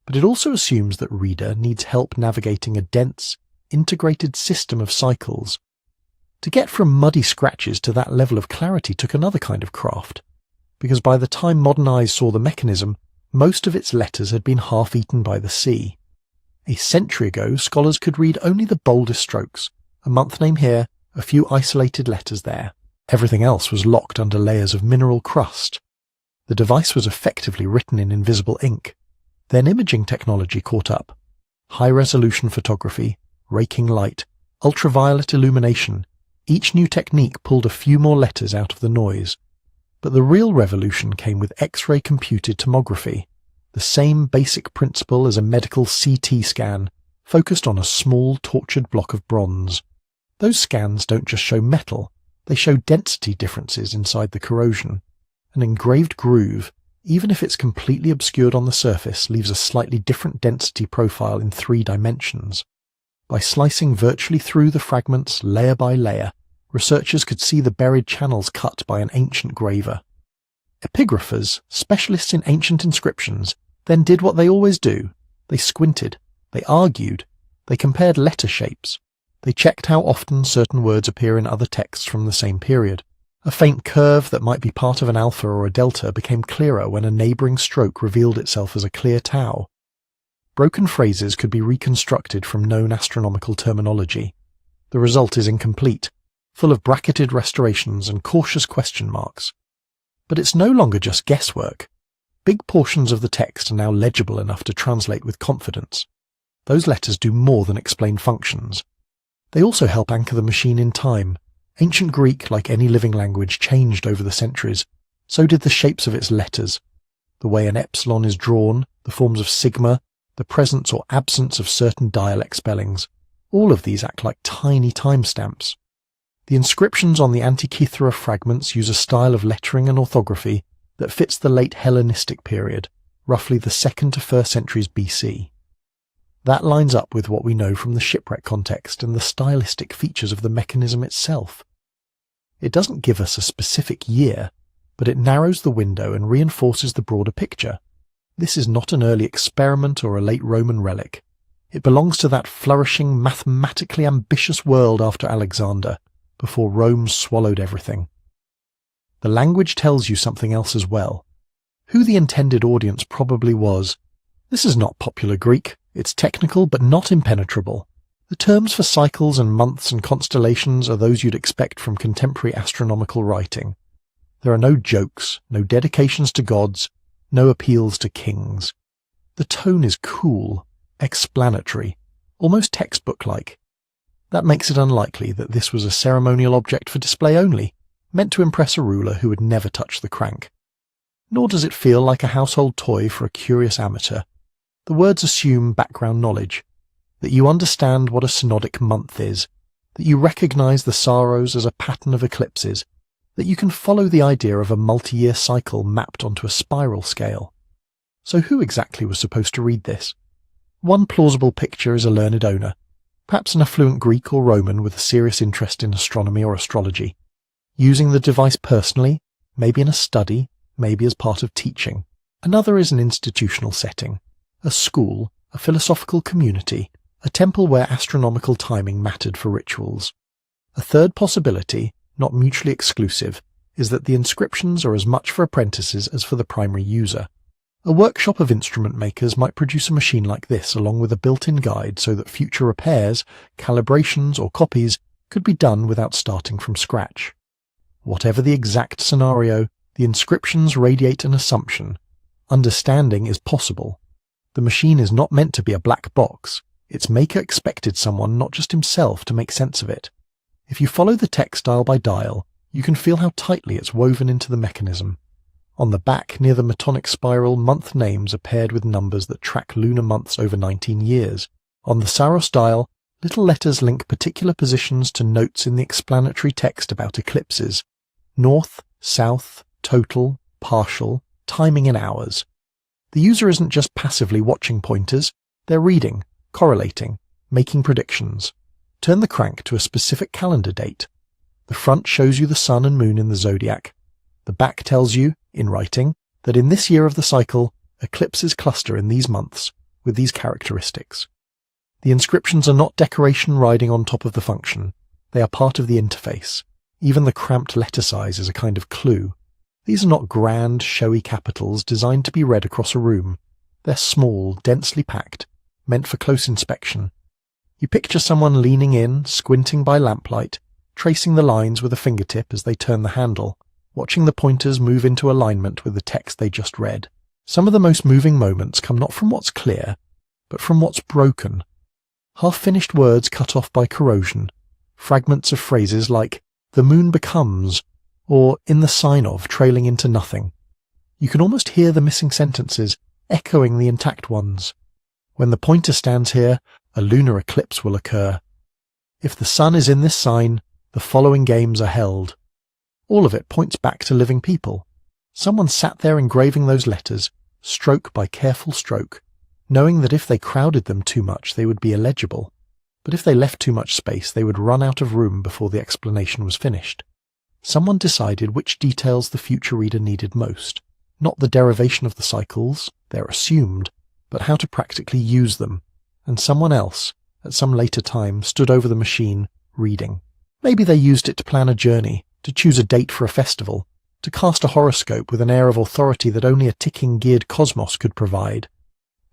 but it also assumes that reader needs help navigating a dense, integrated system of cycles. To get from muddy scratches to that level of clarity took another kind of craft, because by the time modern eyes saw the mechanism, most of its letters had been half-eaten by the sea. A century ago, scholars could read only the boldest strokes, a month name here, a few isolated letters there. Everything else was locked under layers of mineral crust. The device was effectively written in invisible ink. Then imaging technology caught up. High-resolution photography, raking light, ultraviolet illumination. Each new technique pulled a few more letters out of the noise. But the real revolution came with X-ray computed tomography, the same basic principle as a medical CT scan, focused on a small tortured block of bronze. Those scans don't just show metal, they show density differences inside the corrosion. An engraved groove, even if it's completely obscured on the surface, leaves a slightly different density profile in 3 dimensions. By slicing virtually through the fragments layer by layer, researchers could see the buried channels cut by an ancient graver. Epigraphers, specialists in ancient inscriptions, then did what they always do. They squinted, they argued, they compared letter shapes, they checked how often certain words appear in other texts from the same period. A faint curve that might be part of an alpha or a delta became clearer when a neighbouring stroke revealed itself as a clear tau. Broken phrases could be reconstructed from known astronomical terminology. The result is incomplete, full of bracketed restorations and cautious question marks. But it's no longer just guesswork. Big portions of the text are now legible enough to translate with confidence. Those letters do more than explain functions. They also help anchor the machine in time. Ancient Greek, like any living language, changed over the centuries. So did the shapes of its letters. The way an epsilon is drawn, the forms of sigma, the presence or absence of certain dialect spellings. All of these act like tiny timestamps. The inscriptions on the Antikythera fragments use a style of lettering and orthography that fits the late Hellenistic period, roughly the 2nd to 1st centuries BC. That lines up with what we know from the shipwreck context and the stylistic features of the mechanism itself. It doesn't give us a specific year, but it narrows the window and reinforces the broader picture. This is not an early experiment or a late Roman relic. It belongs to that flourishing, mathematically ambitious world after Alexander, before Rome swallowed everything. The language tells you something else as well. Who the intended audience probably was. This is not popular Greek. It's technical but not impenetrable. The terms for cycles and months and constellations are those you'd expect from contemporary astronomical writing. There are no jokes, no dedications to gods, no appeals to kings. The tone is cool, explanatory, almost textbook-like. That makes it unlikely that this was a ceremonial object for display only, meant to impress a ruler who would never touch the crank. Nor does it feel like a household toy for a curious amateur. The words assume background knowledge, that you understand what a synodic month is, that you recognize the Saros as a pattern of eclipses, that you can follow the idea of a multi-year cycle mapped onto a spiral scale. So who exactly was supposed to read this? One plausible picture is a learned owner, perhaps an affluent Greek or Roman with a serious interest in astronomy or astrology, using the device personally, maybe in a study, maybe as part of teaching. Another is an institutional setting, a school, a philosophical community, a temple where astronomical timing mattered for rituals. A third possibility, not mutually exclusive, is that the inscriptions are as much for apprentices as for the primary user. A workshop of instrument makers might produce a machine like this along with a built-in guide so that future repairs, calibrations or copies could be done without starting from scratch. Whatever the exact scenario, the inscriptions radiate an assumption. Understanding is possible. The machine is not meant to be a black box. Its maker expected someone, not just himself, to make sense of it. If you follow the text dial by dial, you can feel how tightly it's woven into the mechanism. On the back, near the metonic spiral, month names are paired with numbers that track lunar months over 19 years. On the Saros dial, little letters link particular positions to notes in the explanatory text about eclipses. North, south, total, partial, timing in hours. The user isn't just passively watching pointers, they're reading, correlating, making predictions. Turn the crank to a specific calendar date. The front shows you the sun and moon in the zodiac. The back tells you, in writing, that in this year of the cycle, eclipses cluster in these months, with these characteristics. The inscriptions are not decoration riding on top of the function. They are part of the interface. Even the cramped letter size is a kind of clue. These are not grand, showy capitals designed to be read across a room. They're small, densely packed, meant for close inspection. You picture someone leaning in, squinting by lamplight, tracing the lines with a fingertip as they turn the handle, watching the pointers move into alignment with the text they just read. Some of the most moving moments come not from what's clear, but from what's broken. Half-finished words cut off by corrosion, fragments of phrases like, "the moon becomes," or "in the sign of," trailing into nothing. You can almost hear the missing sentences, echoing the intact ones. When the pointer stands here, a lunar eclipse will occur. If the sun is in this sign, the following games are held. All of it points back to living people. Someone sat there engraving those letters, stroke by careful stroke, knowing that if they crowded them too much they would be illegible, but if they left too much space they would run out of room before the explanation was finished. Someone decided which details the future reader needed most, not the derivation of the cycles, they're assumed, but how to practically use them, and someone else, at some later time, stood over the machine, reading. Maybe they used it to plan a journey, to choose a date for a festival, to cast a horoscope with an air of authority that only a ticking geared cosmos could provide.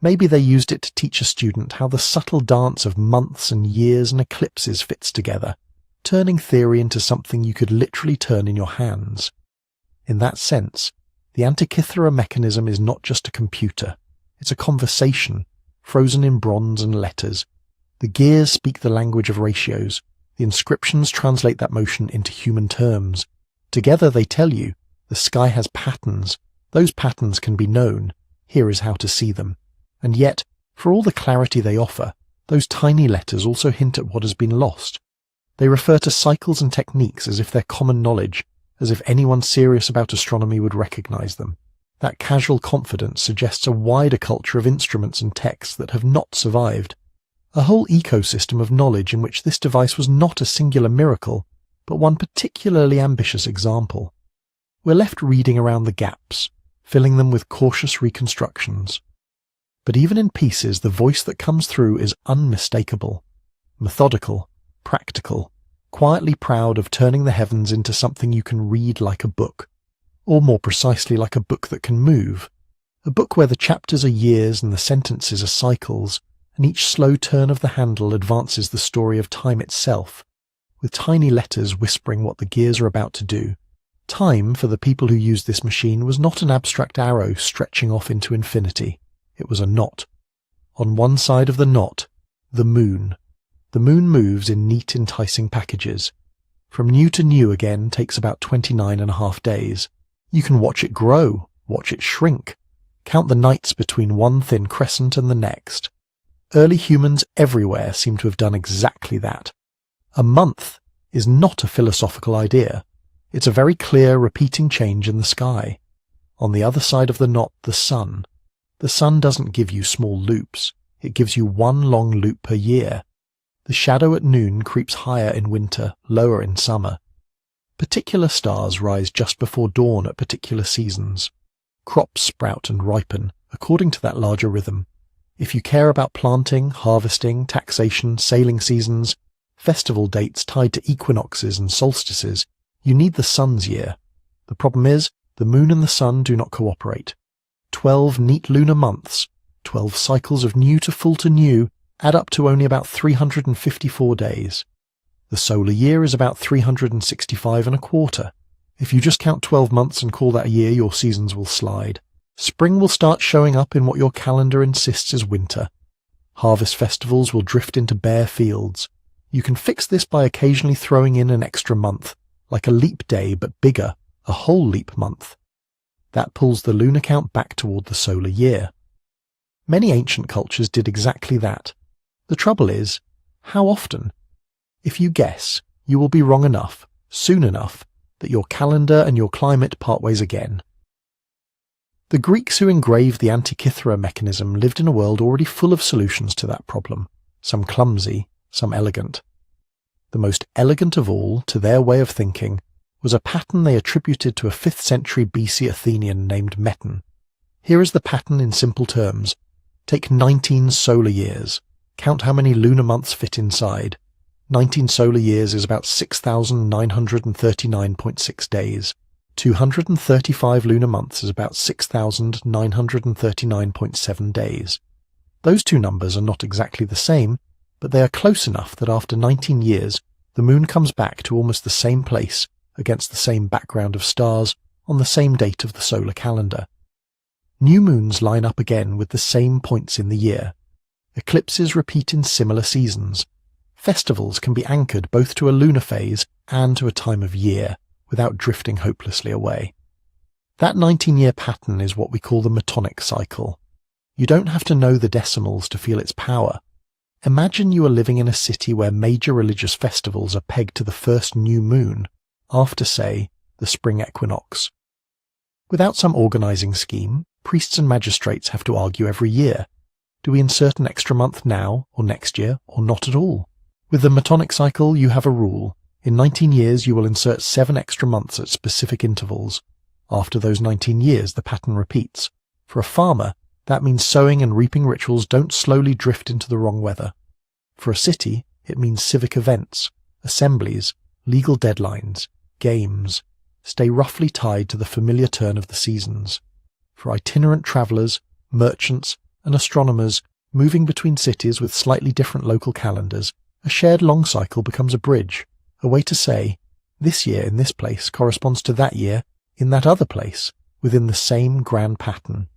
Maybe they used it to teach a student how the subtle dance of months and years and eclipses fits together, turning theory into something you could literally turn in your hands. In that sense, the Antikythera mechanism is not just a computer, it's a conversation, frozen in bronze and letters. The gears speak the language of ratios. The inscriptions translate that motion into human terms. Together they tell you, the sky has patterns. Those patterns can be known. Here is how to see them. And yet, for all the clarity they offer, those tiny letters also hint at what has been lost. They refer to cycles and techniques as if they're common knowledge, as if anyone serious about astronomy would recognize them. That casual confidence suggests a wider culture of instruments and texts that have not survived, a whole ecosystem of knowledge in which this device was not a singular miracle, but one particularly ambitious example. We're left reading around the gaps, filling them with cautious reconstructions. But even in pieces, the voice that comes through is unmistakable, methodical, practical, quietly proud of turning the heavens into something you can read like a book, or more precisely like a book that can move, a book where the chapters are years and the sentences are cycles, and each slow turn of the handle advances the story of time itself, with tiny letters whispering what the gears are about to do. Time, for the people who used this machine, was not an abstract arrow stretching off into infinity. It was a knot. On one side of the knot, the moon. The moon moves in neat, enticing packages. From new to new again takes about 29.5 days. You can watch it grow, watch it shrink, count the nights between one thin crescent and the next. Early humans everywhere seem to have done exactly that. A month is not a philosophical idea. It's a very clear, repeating change in the sky. On the other side of the knot, the sun. The sun doesn't give you small loops. It gives you one long loop per year. The shadow at noon creeps higher in winter, lower in summer. Particular stars rise just before dawn at particular seasons. Crops sprout and ripen, according to that larger rhythm. If you care about planting, harvesting, taxation, sailing seasons, festival dates tied to equinoxes and solstices, you need the sun's year. The problem is, the moon and the sun do not cooperate. 12 neat lunar months, 12 cycles of new to full to new, add up to only about 354 days. The solar year is about 365.25. If you just count 12 months and call that a year, your seasons will slide. Spring will start showing up in what your calendar insists is winter. Harvest festivals will drift into bare fields. You can fix this by occasionally throwing in an extra month, like a leap day but bigger, a whole leap month. That pulls the lunar count back toward the solar year. Many ancient cultures did exactly that. The trouble is, how often? If you guess, you will be wrong enough, soon enough, that your calendar and your climate part ways again. The Greeks who engraved the Antikythera mechanism lived in a world already full of solutions to that problem, some clumsy, some elegant. The most elegant of all, to their way of thinking, was a pattern they attributed to a 5th century BC Athenian named Meton. Here is the pattern in simple terms. Take 19 solar years. Count how many lunar months fit inside. 19 solar years is about 6,939.6 days. 235 lunar months is about 6,939.7 days. Those two numbers are not exactly the same, but they are close enough that after 19 years, the moon comes back to almost the same place, against the same background of stars, on the same date of the solar calendar. New moons line up again with the same points in the year. Eclipses repeat in similar seasons. Festivals can be anchored both to a lunar phase and to a time of year, without drifting hopelessly away. That 19-year pattern is what we call the Metonic cycle. You don't have to know the decimals to feel its power. Imagine you are living in a city where major religious festivals are pegged to the first new moon, after, say, the spring equinox. Without some organizing scheme, priests and magistrates have to argue every year. Do we insert an extra month now, or next year, or not at all? With the Metonic cycle, you have a rule. In 19 years, you will insert 7 extra months at specific intervals. After those 19 years, the pattern repeats. For a farmer, that means sowing and reaping rituals don't slowly drift into the wrong weather. For a city, it means civic events, assemblies, legal deadlines, games, stay roughly tied to the familiar turn of the seasons. For itinerant travellers, merchants, and astronomers moving between cities with slightly different local calendars, a shared long cycle becomes a bridge, a way to say, this year in this place corresponds to that year in that other place, within the same grand pattern.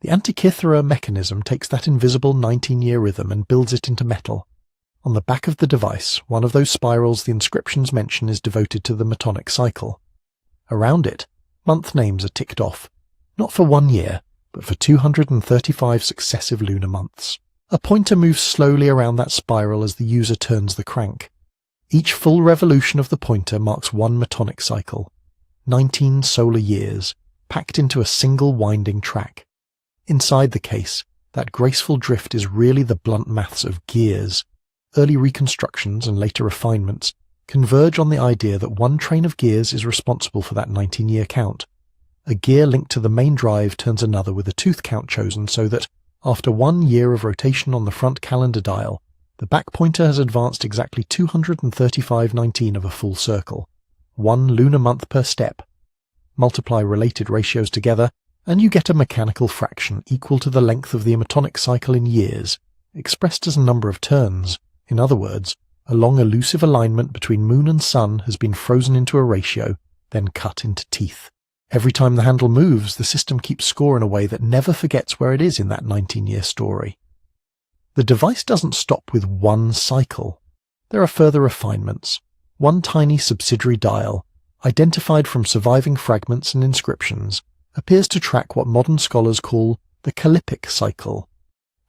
The Antikythera mechanism takes that invisible 19-year rhythm and builds it into metal. On the back of the device, one of those spirals the inscriptions mention is devoted to the Metonic cycle. Around it, month names are ticked off, not for 1 year, but for 235 successive lunar months. A pointer moves slowly around that spiral as the user turns the crank. Each full revolution of the pointer marks one Metonic cycle. 19 solar years, packed into a single winding track. Inside the case, that graceful drift is really the blunt maths of gears. Early reconstructions and later refinements converge on the idea that one train of gears is responsible for that 19-year count. A gear linked to the main drive turns another with a tooth count chosen so that, after 1 year of rotation on the front calendar dial, the back pointer has advanced exactly 235/19 of a full circle, 1 lunar month per step. Multiply related ratios together, and you get a mechanical fraction equal to the length of the Metonic cycle in years, expressed as a number of turns. In other words, a long elusive alignment between moon and sun has been frozen into a ratio, then cut into teeth. Every time the handle moves, the system keeps score in a way that never forgets where it is in that 19-year story. The device doesn't stop with one cycle. There are further refinements. One tiny subsidiary dial, identified from surviving fragments and inscriptions, appears to track what modern scholars call the Calippic cycle,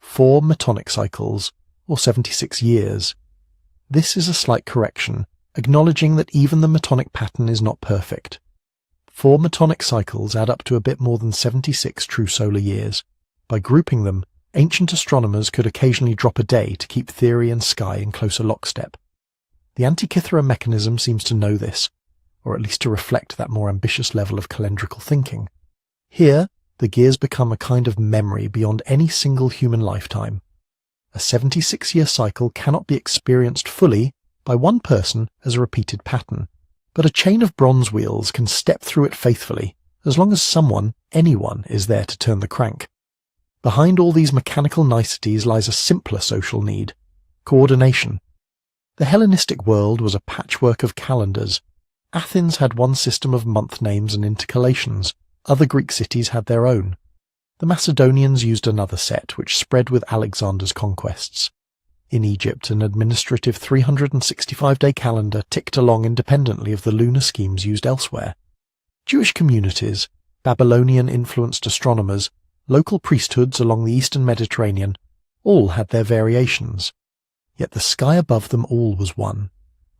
4 Metonic cycles, or 76 years. This is a slight correction, acknowledging that even the Metonic pattern is not perfect. 4 Metonic cycles add up to a bit more than 76 true solar years. By grouping them, ancient astronomers could occasionally drop a day to keep theory and sky in closer lockstep. The Antikythera mechanism seems to know this, or at least to reflect that more ambitious level of calendrical thinking. Here, the gears become a kind of memory beyond any single human lifetime. A 76-year cycle cannot be experienced fully by one person as a repeated pattern, but a chain of bronze wheels can step through it faithfully, as long as someone, anyone, is there to turn the crank. Behind all these mechanical niceties lies a simpler social need: coordination. The Hellenistic world was a patchwork of calendars. Athens had one system of month names and intercalations. Other Greek cities had their own. The Macedonians used another set, which spread with Alexander's conquests. In Egypt, an administrative 365-day calendar ticked along independently of the lunar schemes used elsewhere. Jewish communities, Babylonian-influenced astronomers, local priesthoods along the eastern Mediterranean, all had their variations. Yet the sky above them all was one.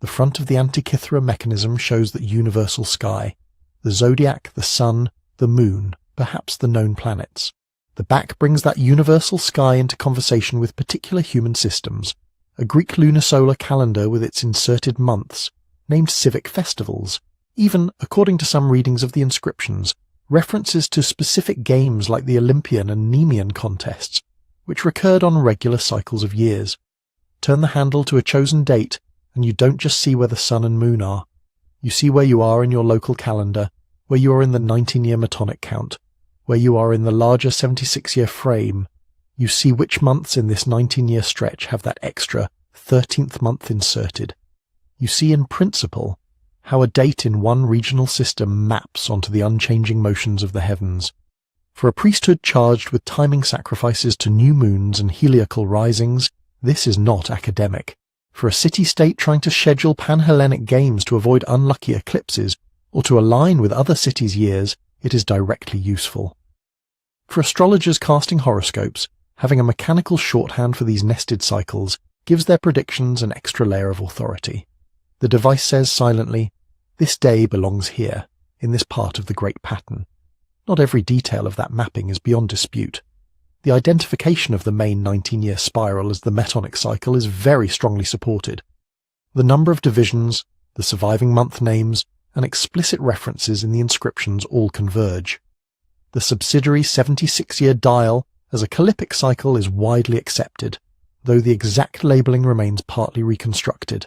The front of the Antikythera mechanism shows that universal sky, the zodiac, the sun, the moon, perhaps the known planets. The back brings that universal sky into conversation with particular human systems, a Greek lunar-solar calendar with its inserted months, named civic festivals, even, according to some readings of the inscriptions, references to specific games like the Olympian and Nemean contests, which recurred on regular cycles of years. Turn the handle to a chosen date, and you don't just see where the sun and moon are. You see where you are in your local calendar, where you are in the 19-year Metonic count, where you are in the larger 76-year frame. You see which months in this 19-year stretch have that extra 13th month inserted. You see in principle how a date in one regional system maps onto the unchanging motions of the heavens. For a priesthood charged with timing sacrifices to new moons and heliacal risings, this is not academic. For a city-state trying to schedule Pan-Hellenic games to avoid unlucky eclipses, or to align with other cities' years, it is directly useful. For astrologers casting horoscopes, having a mechanical shorthand for these nested cycles gives their predictions an extra layer of authority. The device says silently, "This day belongs here, in this part of the great pattern." Not every detail of that mapping is beyond dispute. The identification of the main 19-year spiral as the Metonic cycle is very strongly supported. The number of divisions, the surviving month names, and explicit references in the inscriptions all converge. The subsidiary 76-year dial as a Calippic cycle is widely accepted, though the exact labelling remains partly reconstructed.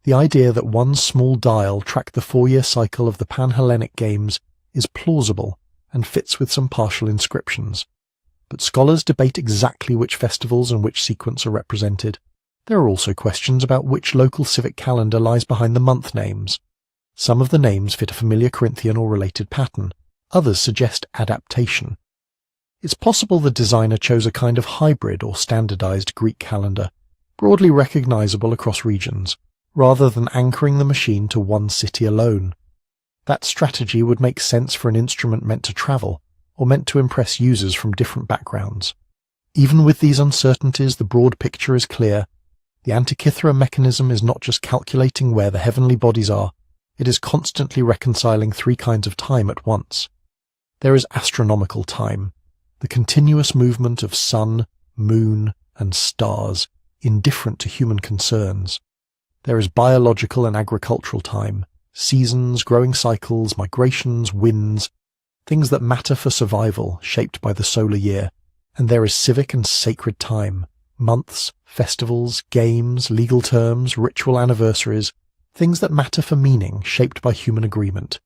The idea that one small dial tracked the 4-year cycle of the Pan-Hellenic games is plausible and fits with some partial inscriptions. But scholars debate exactly which festivals and which sequence are represented. There are also questions about which local civic calendar lies behind the month names. Some of the names fit a familiar Corinthian or related pattern. Others suggest adaptation. It's possible the designer chose a kind of hybrid or standardized Greek calendar, broadly recognizable across regions, rather than anchoring the machine to one city alone. That strategy would make sense for an instrument meant to travel, or meant to impress users from different backgrounds. Even with these uncertainties, the broad picture is clear. The Antikythera mechanism is not just calculating where the heavenly bodies are, it is constantly reconciling 3 kinds of time at once. There is astronomical time, the continuous movement of sun, moon, and stars, indifferent to human concerns. There is biological and agricultural time, seasons, growing cycles, migrations, winds, things that matter for survival, shaped by the solar year. And there is civic and sacred time, months, festivals, games, legal terms, ritual anniversaries, things that matter for meaning, shaped by human agreement.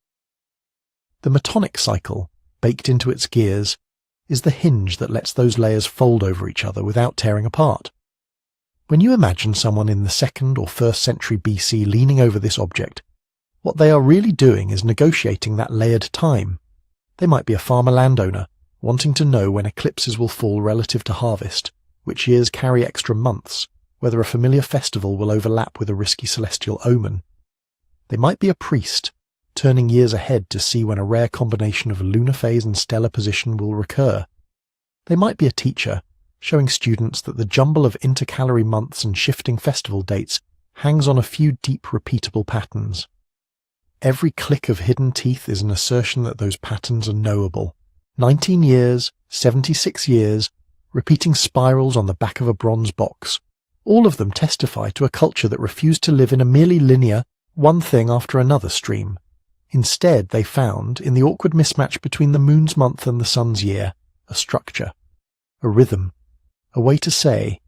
The metonic cycle, baked into its gears, is the hinge that lets those layers fold over each other without tearing apart. When you imagine someone in the 2nd or 1st century BC leaning over this object, what they are really doing is negotiating that layered time. They might be a farmer landowner, wanting to know when eclipses will fall relative to harvest, which years carry extra months, whether a familiar festival will overlap with a risky celestial omen. They might be a priest, turning years ahead to see when a rare combination of lunar phase and stellar position will recur. They might be a teacher, showing students that the jumble of intercalary months and shifting festival dates hangs on a few deep repeatable patterns. Every click of hidden teeth is an assertion that those patterns are knowable. 19 years, 76 years, repeating spirals on the back of a bronze box. All of them testify to a culture that refused to live in a merely linear, one thing after another stream. Instead, they found, in the awkward mismatch between the moon's month and the sun's year, a structure, a rhythm, a way to say,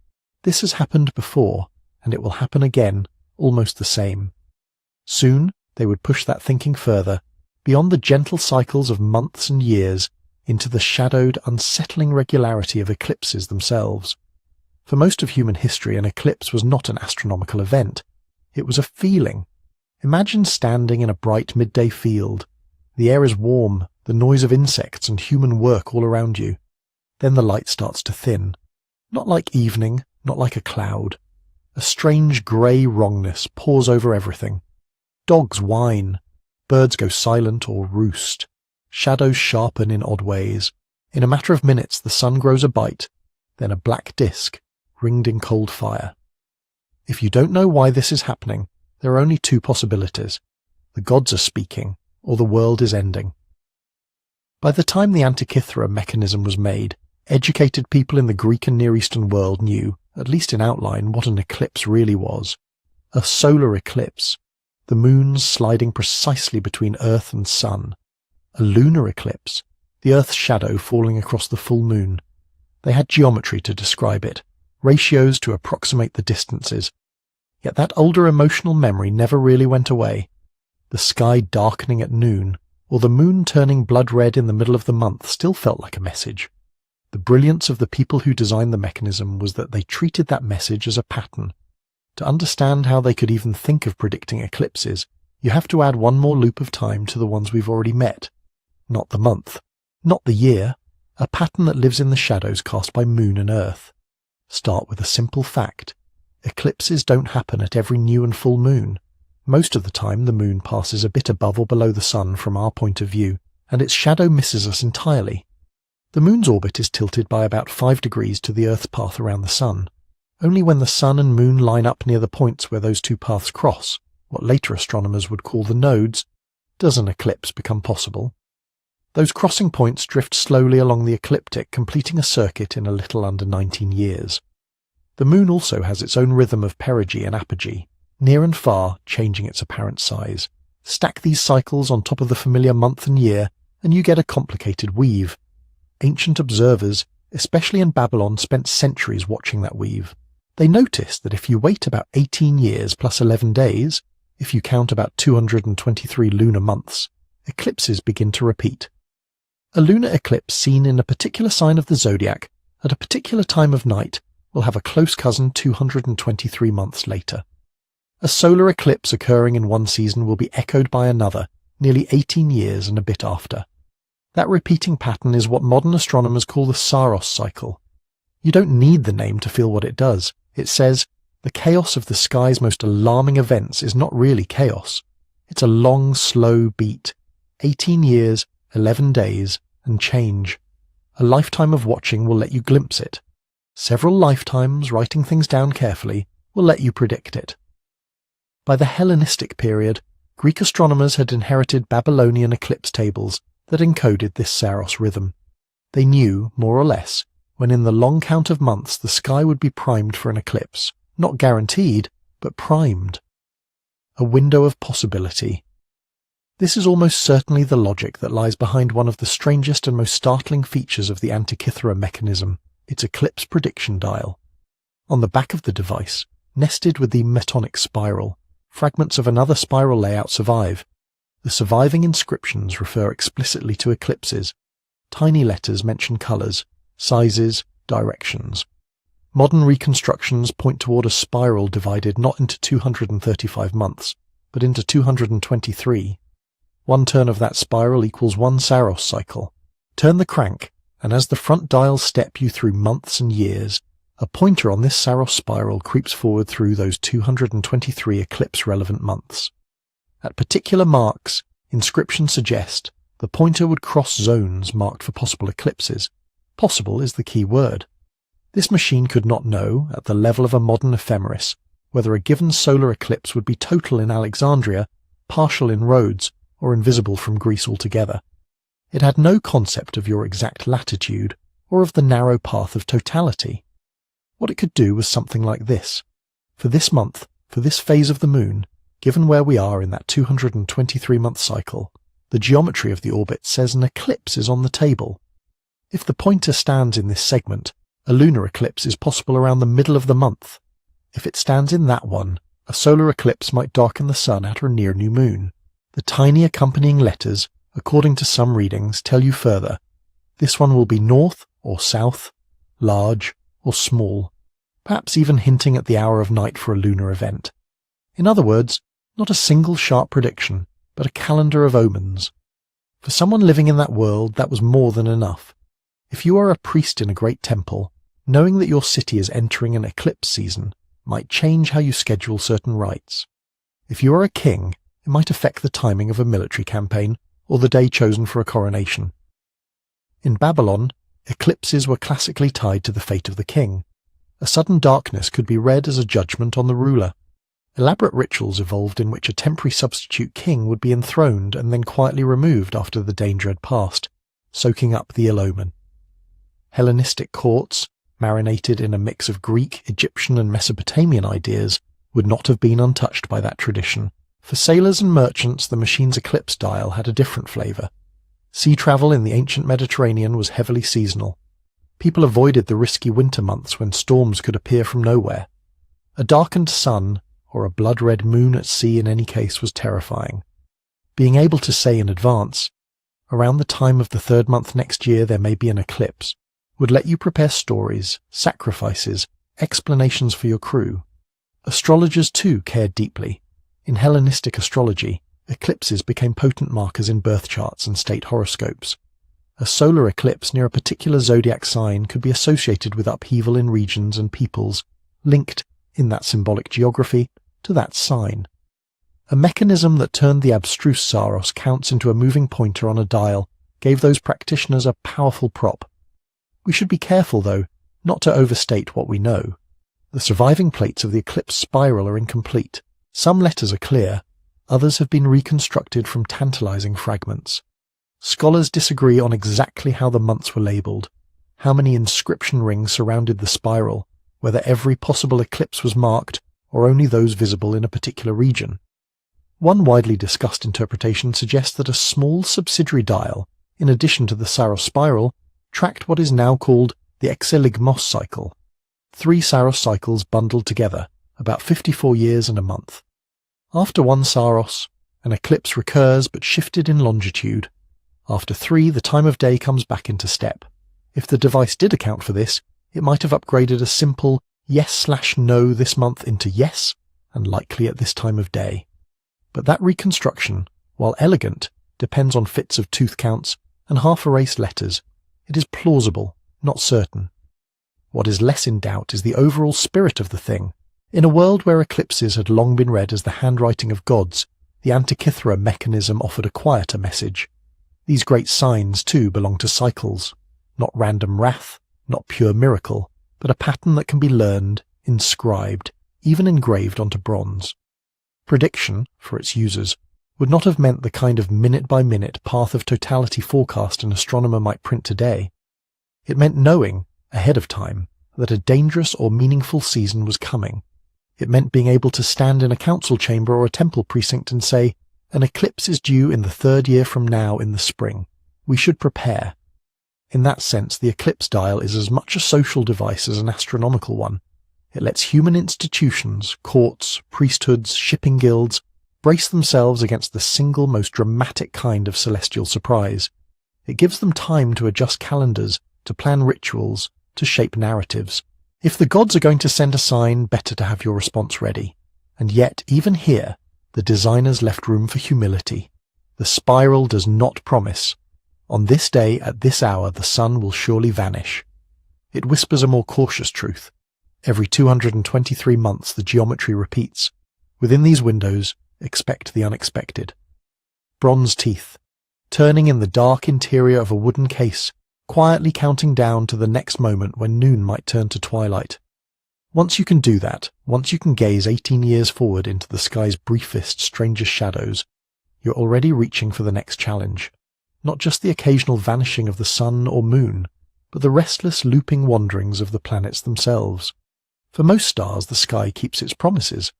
this has happened before, and it will happen again, almost the same. Soon, they would push that thinking further, beyond the gentle cycles of months and years, into the shadowed, unsettling regularity of eclipses themselves. For most of human history, an eclipse was not an astronomical event. It was a feeling. Imagine standing in a bright midday field. The air is warm, the noise of insects and human work all around you. Then the light starts to thin. Not like evening, not like a cloud. A strange grey wrongness pours over everything. Dogs whine. Birds go silent or roost. Shadows sharpen in odd ways. In a matter of minutes the sun grows a bite, then a black disk, ringed in cold fire. If you don't know why this is happening, there are only two possibilities. The gods are speaking, or the world is ending. By the time the Antikythera mechanism was made, educated people in the Greek and Near Eastern world knew, at least in outline, what an eclipse really was. A solar eclipse, the moons sliding precisely between Earth and Sun. A lunar eclipse, the Earth's shadow falling across the full moon. They had geometry to describe it, ratios to approximate the distances. Yet that older emotional memory never really went away. The sky darkening at noon, or the moon turning blood red in the middle of the month still felt like a message. The brilliance of the people who designed the mechanism was that they treated that message as a pattern. To understand how they could even think of predicting eclipses, you have to add one more loop of time to the ones we've already met. Not the month, not the year, a pattern that lives in the shadows cast by moon and earth. Start with a simple fact. Eclipses don't happen at every new and full moon. Most of the time the moon passes a bit above or below the sun from our point of view, and its shadow misses us entirely. The moon's orbit is tilted by about 5 degrees to the Earth's path around the sun. Only when the sun and moon line up near the points where those two paths cross, what later astronomers would call the nodes, does an eclipse become possible. Those crossing points drift slowly along the ecliptic, completing a circuit in a little under 19 years. The moon also has its own rhythm of perigee and apogee, near and far changing its apparent size. Stack these cycles on top of the familiar month and year, and you get a complicated weave. Ancient observers, especially in Babylon, spent centuries watching that weave. They noticed that if you wait about 18 years plus 11 days, if you count about 223 lunar months, eclipses begin to repeat. A lunar eclipse seen in a particular sign of the zodiac at a particular time of night will have a close cousin 223 months later. A solar eclipse occurring in one season will be echoed by another, nearly 18 years and a bit after. That repeating pattern is what modern astronomers call the Saros cycle. You don't need the name to feel what it does. It says, the chaos of the sky's most alarming events is not really chaos. It's a long, slow beat. 18 years, 11 days, and change. A lifetime of watching will let you glimpse it. Several lifetimes, writing things down carefully, will let you predict it. By the Hellenistic period, Greek astronomers had inherited Babylonian eclipse tables that encoded this Saros rhythm. They knew, more or less, when in the long count of months the sky would be primed for an eclipse, not guaranteed, but primed. A window of possibility. This is almost certainly the logic that lies behind one of the strangest and most startling features of the Antikythera mechanism, its eclipse prediction dial. On the back of the device, nested with the metonic spiral, fragments of another spiral layout survive. The surviving inscriptions refer explicitly to eclipses. Tiny letters mention colours, sizes, directions. Modern reconstructions point toward a spiral divided not into 235 months, but into 223. One turn of that spiral equals one Saros cycle. Turn the crank, and as the front dials step you through months and years, a pointer on this Saros spiral creeps forward through those 223 eclipse-relevant months. At particular marks, inscriptions suggest the pointer would cross zones marked for possible eclipses. Possible is the key word. This machine could not know, at the level of a modern ephemeris, whether a given solar eclipse would be total in Alexandria, partial in Rhodes, or invisible from Greece altogether. It had no concept of your exact latitude, or of the narrow path of totality. What it could do was something like this. For this month, for this phase of the moon, given where we are in that 223-month cycle, the geometry of the orbit says an eclipse is on the table. If the pointer stands in this segment, a lunar eclipse is possible around the middle of the month. If it stands in that one, a solar eclipse might darken the sun at or near new moon. The tiny accompanying letters, according to some readings, tell you further. This one will be north or south, large or small, perhaps even hinting at the hour of night for a lunar event. In other words, not a single sharp prediction, but a calendar of omens. For someone living in that world, that was more than enough. If you are a priest in a great temple, knowing that your city is entering an eclipse season might change how you schedule certain rites. If you are a king, it might affect the timing of a military campaign or the day chosen for a coronation. In Babylon, eclipses were classically tied to the fate of the king. A sudden darkness could be read as a judgment on the ruler. Elaborate rituals evolved in which a temporary substitute king would be enthroned and then quietly removed after the danger had passed, soaking up the ill omen. Hellenistic courts, marinated in a mix of Greek, Egyptian and Mesopotamian ideas, would not have been untouched by that tradition. For sailors and merchants, the machine's eclipse dial had a different flavour. Sea travel in the ancient Mediterranean was heavily seasonal. People avoided the risky winter months when storms could appear from nowhere. A darkened sun, or a blood-red moon at sea in any case, was terrifying. Being able to say in advance, around the time of the third month next year there may be an eclipse, would let you prepare stories, sacrifices, explanations for your crew. Astrologers too cared deeply. In Hellenistic astrology, eclipses became potent markers in birth charts and state horoscopes. A solar eclipse near a particular zodiac sign could be associated with upheaval in regions and peoples, linked, in that symbolic geography, to that sign. A mechanism that turned the abstruse Saros counts into a moving pointer on a dial gave those practitioners a powerful prop. We should be careful, though, not to overstate what we know. The surviving plates of the eclipse spiral are incomplete. Some letters are clear, others have been reconstructed from tantalizing fragments. Scholars disagree on exactly how the months were labelled, how many inscription rings surrounded the spiral, whether every possible eclipse was marked or only those visible in a particular region. One widely discussed interpretation suggests that a small subsidiary dial, in addition to the Saros spiral, tracked what is now called the Exeligmos cycle. 3 Saros cycles bundled together, about 54 years and a month. After 1 Saros, an eclipse recurs but shifted in longitude. After 3, the time of day comes back into step. If the device did account for this, it might have upgraded a simple yes/no this month into yes, and likely at this time of day. But that reconstruction, while elegant, depends on fits of tooth counts and half-erased letters. It is plausible, not certain. What is less in doubt is the overall spirit of the thing. In a world where eclipses had long been read as the handwriting of gods, the Antikythera mechanism offered a quieter message. These great signs, too, belong to cycles, not random wrath, not pure miracle, but a pattern that can be learned, inscribed, even engraved onto bronze. Prediction, for its users, would not have meant the kind of minute-by-minute path of totality forecast an astronomer might print today. It meant knowing, ahead of time, that a dangerous or meaningful season was coming. It meant being able to stand in a council chamber or a temple precinct and say, "An eclipse is due in the 3rd year from now in the spring. We should prepare." In that sense, the eclipse dial is as much a social device as an astronomical one. It lets human institutions, courts, priesthoods, shipping guilds, brace themselves against the single most dramatic kind of celestial surprise. It gives them time to adjust calendars, to plan rituals, to shape narratives. If the gods are going to send a sign, better to have your response ready. And yet, even here, the designers left room for humility. The spiral does not promise, "On this day at this hour the sun will surely vanish." It whispers a more cautious truth. Every 223 months the geometry repeats. Within these windows, expect the unexpected. Bronze teeth, turning in the dark interior of a wooden case, quietly counting down to the next moment when noon might turn to twilight. Once you can do that, once you can gaze 18 years forward into the sky's briefest, strangest shadows, you're already reaching for the next challenge. Not just the occasional vanishing of the sun or moon, but the restless looping wanderings of the planets themselves. For most stars, the sky keeps its promises.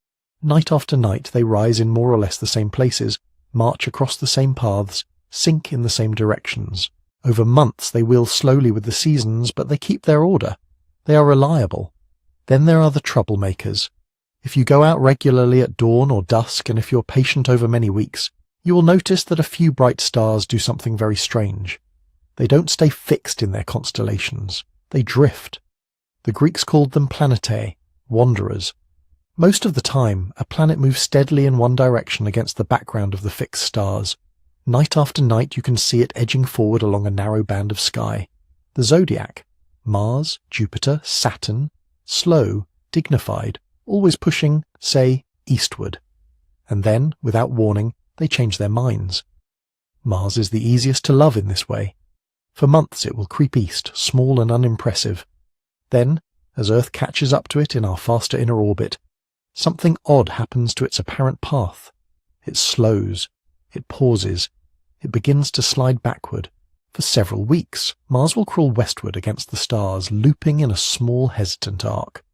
Night after night they rise in more or less the same places, march across the same paths, sink in the same directions. Over months they wheel slowly with the seasons, but they keep their order. They are reliable. Then there are the troublemakers. If you go out regularly at dawn or dusk, and if you're patient over many weeks, you will notice that a few bright stars do something very strange. They don't stay fixed in their constellations. They drift. The Greeks called them planetae, wanderers. Most of the time, a planet moves steadily in one direction against the background of the fixed stars. Night after night you can see it edging forward along a narrow band of sky. The zodiac, Mars, Jupiter, Saturn, slow, dignified, always pushing, say, eastward. And then, without warning, they change their minds. Mars is the easiest to love in this way. For months it will creep east, small and unimpressive. Then, as Earth catches up to it in our faster inner orbit, something odd happens to its apparent path. It slows, it pauses, it begins to slide backward. For several weeks, Mars will crawl westward against the stars, looping in a small, hesitant arc.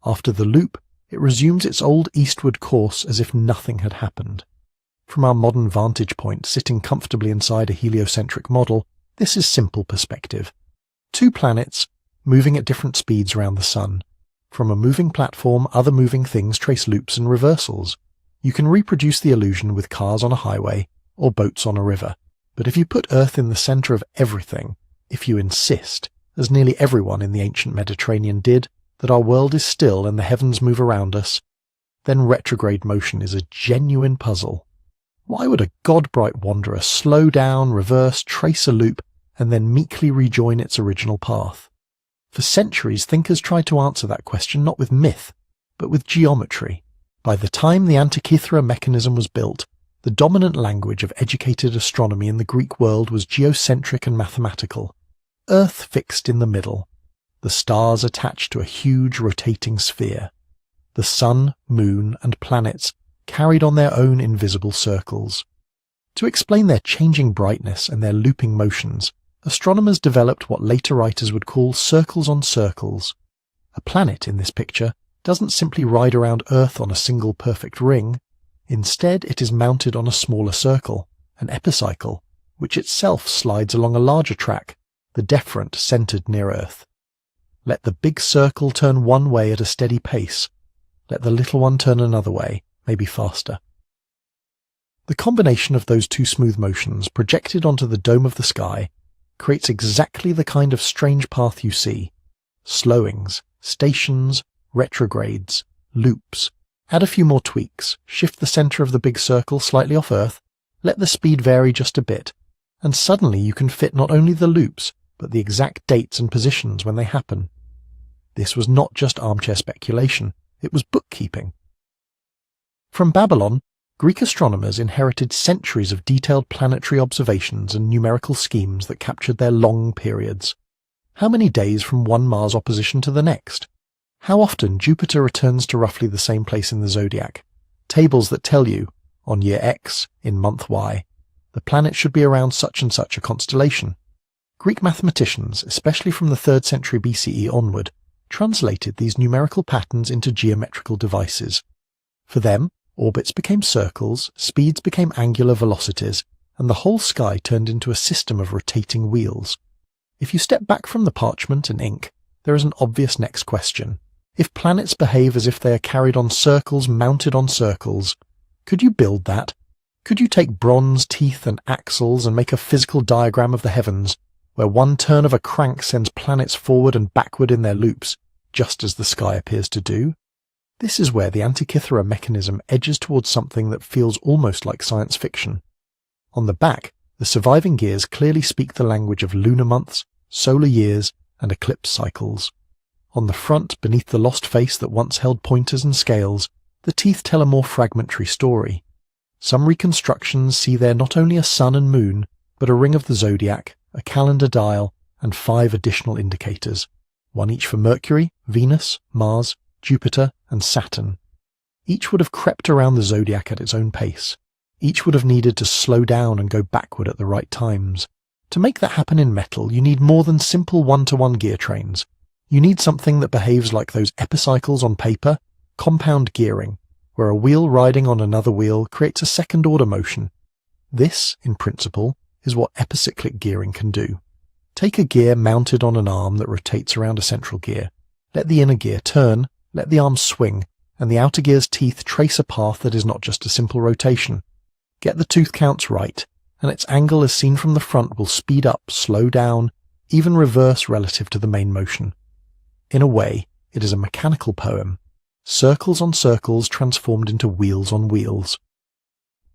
After the loop, it resumes its old eastward course as if nothing had happened. From our modern vantage point, sitting comfortably inside a heliocentric model, this is simple perspective. Two planets, moving at different speeds around the sun. From a moving platform, other moving things trace loops and reversals. You can reproduce the illusion with cars on a highway or boats on a river. But if you put Earth in the center of everything, if you insist, as nearly everyone in the ancient Mediterranean did, that our world is still and the heavens move around us, then retrograde motion is a genuine puzzle. Why would a god-bright wanderer slow down, reverse, trace a loop, and then meekly rejoin its original path? For centuries, thinkers tried to answer that question not with myth, but with geometry. By the time the Antikythera mechanism was built, the dominant language of educated astronomy in the Greek world was geocentric and mathematical. Earth fixed in the middle, the stars attached to a huge rotating sphere. The sun, moon, and planets carried on their own invisible circles. To explain their changing brightness and their looping motions, astronomers developed what later writers would call circles on circles. A planet in this picture doesn't simply ride around Earth on a single perfect ring. Instead, it is mounted on a smaller circle, an epicycle, which itself slides along a larger track, the deferent centered near Earth. Let the big circle turn one way at a steady pace. Let the little one turn another way, maybe faster. The combination of those two smooth motions projected onto the dome of the sky creates exactly the kind of strange path you see. Slowings, stations, retrogrades, loops. Add a few more tweaks, shift the center of the big circle slightly off Earth, let the speed vary just a bit, and suddenly you can fit not only the loops, but the exact dates and positions when they happen. This was not just armchair speculation, it was bookkeeping. From Babylon, Greek astronomers inherited centuries of detailed planetary observations and numerical schemes that captured their long periods. How many days from one Mars opposition to the next? How often Jupiter returns to roughly the same place in the zodiac? Tables that tell you, on year X, in month Y, the planet should be around such and such a constellation. Greek mathematicians, especially from the 3rd century BCE onward, translated these numerical patterns into geometrical devices. For them, orbits became circles, speeds became angular velocities, and the whole sky turned into a system of rotating wheels. If you step back from the parchment and ink, there is an obvious next question. If planets behave as if they are carried on circles mounted on circles, could you build that? Could you take bronze teeth and axles and make a physical diagram of the heavens, where one turn of a crank sends planets forward and backward in their loops, just as the sky appears to do? This is where the Antikythera mechanism edges towards something that feels almost like science fiction. On the back, the surviving gears clearly speak the language of lunar months, solar years, and eclipse cycles. On the front, beneath the lost face that once held pointers and scales, the teeth tell a more fragmentary story. Some reconstructions see there not only a sun and moon, but a ring of the zodiac, a calendar dial, and 5 additional indicators, one each for Mercury, Venus, Mars, Jupiter, and Saturn. Each would have crept around the zodiac at its own pace. Each would have needed to slow down and go backward at the right times. To make that happen in metal, you need more than simple one-to-one gear trains. You need something that behaves like those epicycles on paper, compound gearing, where a wheel riding on another wheel creates a second-order motion. This, in principle, is what epicyclic gearing can do. Take a gear mounted on an arm that rotates around a central gear. Let the inner gear turn, let the arm swing, and the outer gear's teeth trace a path that is not just a simple rotation. Get the tooth counts right, and its angle as seen from the front will speed up, slow down, even reverse relative to the main motion. In a way, it is a mechanical poem. Circles on circles transformed into wheels on wheels.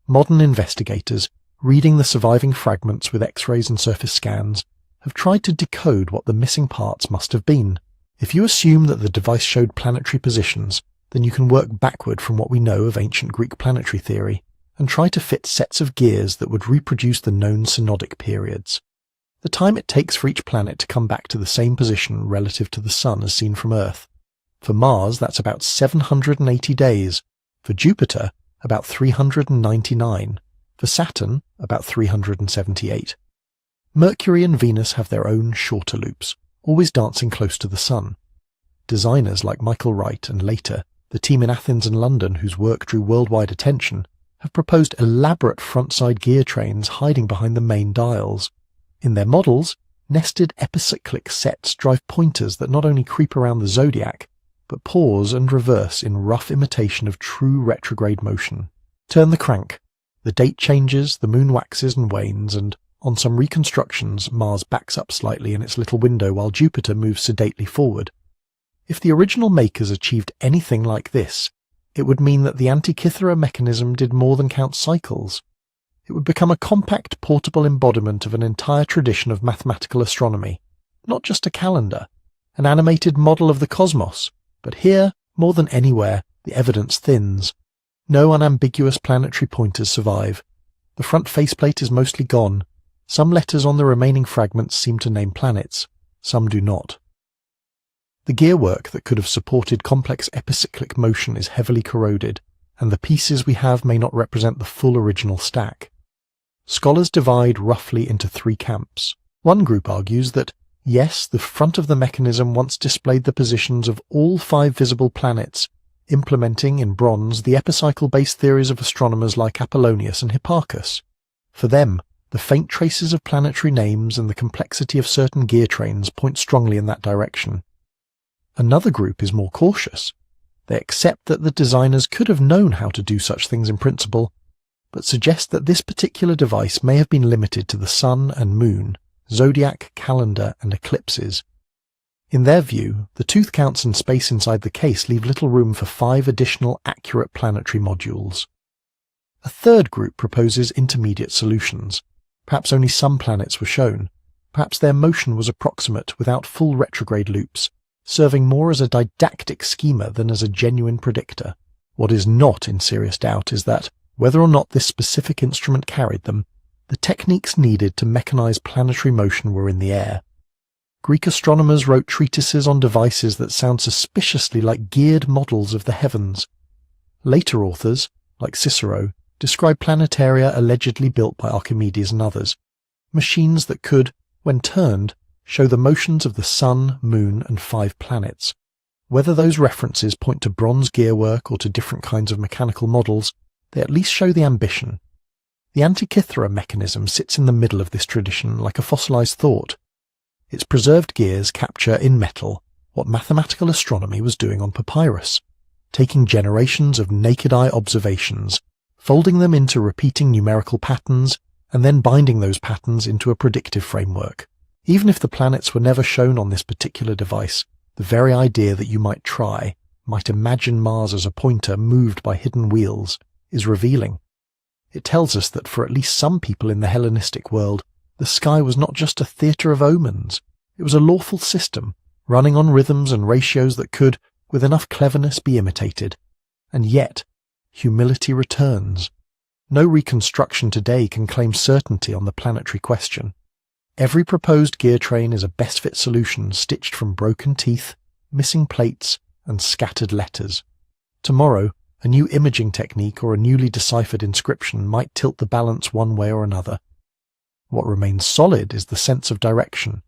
Modern investigators, reading the surviving fragments with X-rays and surface scans, have tried to decode what the missing parts must have been. If you assume that the device showed planetary positions, then you can work backward from what we know of ancient Greek planetary theory, and try to fit sets of gears that would reproduce the known synodic periods. The time it takes for each planet to come back to the same position relative to the Sun as seen from Earth. For Mars, that's about 780 days. For Jupiter, about 399. For Saturn, about 378. Mercury and Venus have their own shorter loops, always dancing close to the Sun. Designers like Michael Wright and later, the team in Athens and London whose work drew worldwide attention, have proposed elaborate front-side gear trains hiding behind the main dials. In their models, nested epicyclic sets drive pointers that not only creep around the zodiac, but pause and reverse in rough imitation of true retrograde motion. Turn the crank. The date changes, the moon waxes and wanes, and on some reconstructions, Mars backs up slightly in its little window while Jupiter moves sedately forward. If the original makers achieved anything like this, it would mean that the Antikythera mechanism did more than count cycles. It would become a compact, portable embodiment of an entire tradition of mathematical astronomy, not just a calendar, an animated model of the cosmos. But here, more than anywhere, the evidence thins. No unambiguous planetary pointers survive. The front faceplate is mostly gone. Some letters on the remaining fragments seem to name planets. Some do not. The gearwork that could have supported complex epicyclic motion is heavily corroded, and the pieces we have may not represent the full original stack. Scholars divide roughly into 3 camps. One group argues that, yes, the front of the mechanism once displayed the positions of all 5 visible planets, implementing in bronze the epicycle-based theories of astronomers like Apollonius and Hipparchus. For them, the faint traces of planetary names and the complexity of certain gear trains point strongly in that direction. Another group is more cautious. They accept that the designers could have known how to do such things in principle, but suggest that this particular device may have been limited to the sun and moon, zodiac, calendar, and eclipses. In their view, the tooth counts and space inside the case leave little room for 5 additional accurate planetary modules. A third group proposes intermediate solutions. Perhaps only some planets were shown. Perhaps their motion was approximate without full retrograde loops, serving more as a didactic schema than as a genuine predictor. What is not in serious doubt is that, whether or not this specific instrument carried them, the techniques needed to mechanize planetary motion were in the air. Greek astronomers wrote treatises on devices that sound suspiciously like geared models of the heavens. Later authors, like Cicero, describe planetaria allegedly built by Archimedes and others, machines that could, when turned, show the motions of the Sun, Moon, and 5 planets. Whether those references point to bronze gearwork or to different kinds of mechanical models, they at least show the ambition. The Antikythera mechanism sits in the middle of this tradition like a fossilized thought. Its preserved gears capture in metal what mathematical astronomy was doing on papyrus, taking generations of naked-eye observations, folding them into repeating numerical patterns, and then binding those patterns into a predictive framework. Even if the planets were never shown on this particular device, the very idea that you might imagine Mars as a pointer moved by hidden wheels, is revealing. It tells us that for at least some people in the Hellenistic world, the sky was not just a theatre of omens. It was a lawful system, running on rhythms and ratios that could, with enough cleverness, be imitated. And yet, humility returns. No reconstruction today can claim certainty on the planetary question. Every proposed gear train is a best-fit solution stitched from broken teeth, missing plates, and scattered letters. Tomorrow, a new imaging technique or a newly deciphered inscription might tilt the balance one way or another. What remains solid is the sense of direction.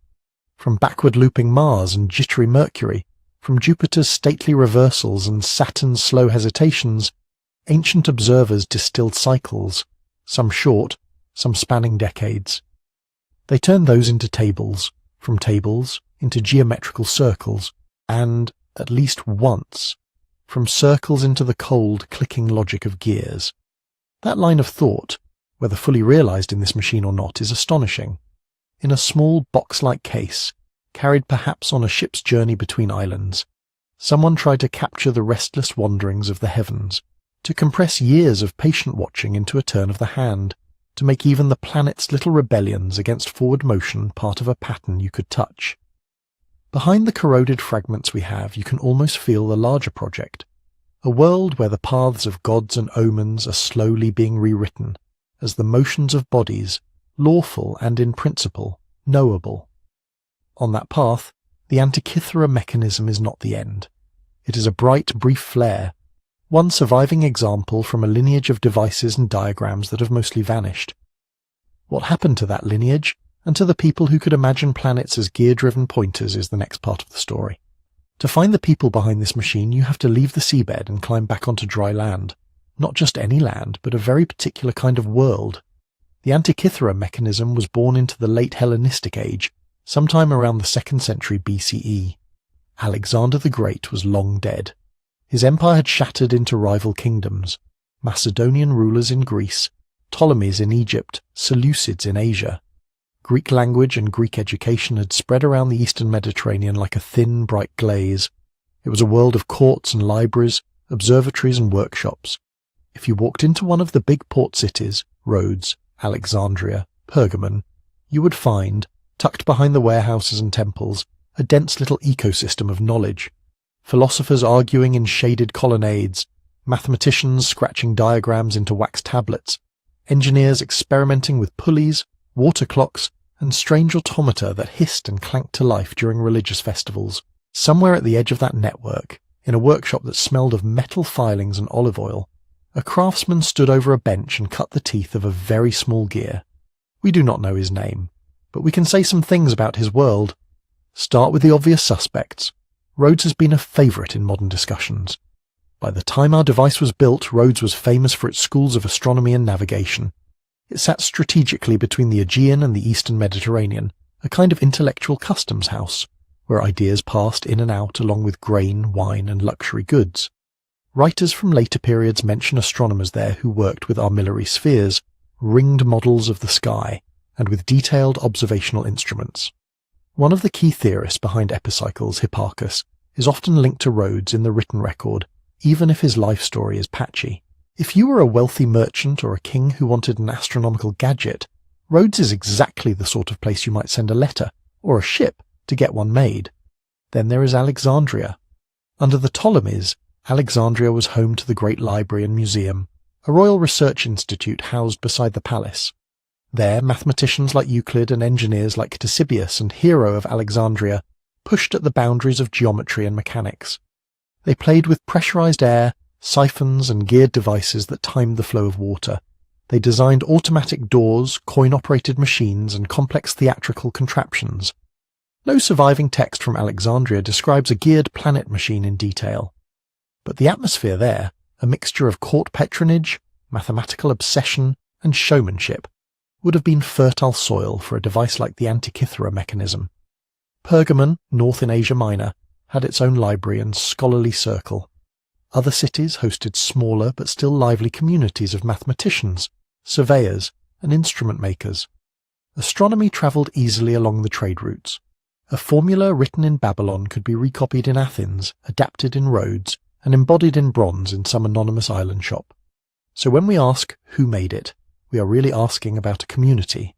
From backward-looping Mars and jittery Mercury, from Jupiter's stately reversals and Saturn's slow hesitations, ancient observers distilled cycles, some short, some spanning decades. They turned those into tables, from tables into geometrical circles, and, at least once, from circles into the cold, clicking logic of gears. That line of thought, whether fully realized in this machine or not, is astonishing. In a small box-like case, carried perhaps on a ship's journey between islands, someone tried to capture the restless wanderings of the heavens, to compress years of patient watching into a turn of the hand, to make even the planet's little rebellions against forward motion part of a pattern you could touch. Behind the corroded fragments we have, you can almost feel the larger project, a world where the paths of gods and omens are slowly being rewritten, as the motions of bodies, lawful and in principle, knowable. On that path, the Antikythera mechanism is not the end. It is a bright, brief flare, one surviving example from a lineage of devices and diagrams that have mostly vanished. What happened to that lineage, and to the people who could imagine planets as gear-driven pointers, is the next part of the story. To find the people behind this machine, you have to leave the seabed and climb back onto dry land. Not just any land, but a very particular kind of world. The Antikythera mechanism was born into the late Hellenistic age, sometime around the 2nd century BCE. Alexander the Great was long dead. His empire had shattered into rival kingdoms, Macedonian rulers in Greece, Ptolemies in Egypt, Seleucids in Asia. Greek language and Greek education had spread around the eastern Mediterranean like a thin, bright glaze. It was a world of courts and libraries, observatories and workshops. If you walked into one of the big port cities, Rhodes, Alexandria, Pergamon, you would find, tucked behind the warehouses and temples, a dense little ecosystem of knowledge. Philosophers arguing in shaded colonnades, mathematicians scratching diagrams into wax tablets, engineers experimenting with pulleys, water clocks, and strange automata that hissed and clanked to life during religious festivals. Somewhere at the edge of that network, in a workshop that smelled of metal filings and olive oil, a craftsman stood over a bench and cut the teeth of a very small gear. We do not know his name, but we can say some things about his world. Start with the obvious suspects. Rhodes has been a favourite in modern discussions. By the time our device was built, Rhodes was famous for its schools of astronomy and navigation. It sat strategically between the Aegean and the eastern Mediterranean, a kind of intellectual customs house, where ideas passed in and out along with grain, wine, and luxury goods. Writers from later periods mention astronomers there who worked with armillary spheres, ringed models of the sky, and with detailed observational instruments. One of the key theorists behind epicycles, Hipparchus, is often linked to Rhodes in the written record, even if his life story is patchy. If you were a wealthy merchant or a king who wanted an astronomical gadget, Rhodes is exactly the sort of place you might send a letter, or a ship, to get one made. Then there is Alexandria. Under the Ptolemies, Alexandria was home to the Great Library and Museum, a royal research institute housed beside the palace. There, mathematicians like Euclid and engineers like Ctesibius and Hero of Alexandria pushed at the boundaries of geometry and mechanics. They played with pressurized air, siphons and geared devices that timed the flow of water. They designed automatic doors, coin-operated machines, and complex theatrical contraptions. No surviving text from Alexandria describes a geared planet machine in detail. But the atmosphere there, a mixture of court patronage, mathematical obsession, and showmanship, would have been fertile soil for a device like the Antikythera mechanism. Pergamon, north in Asia Minor, had its own library and scholarly circle. Other cities hosted smaller but still lively communities of mathematicians, surveyors, and instrument makers. Astronomy travelled easily along the trade routes. A formula written in Babylon could be recopied in Athens, adapted in Rhodes, and embodied in bronze in some anonymous island shop. So when we ask who made it, we are really asking about a community.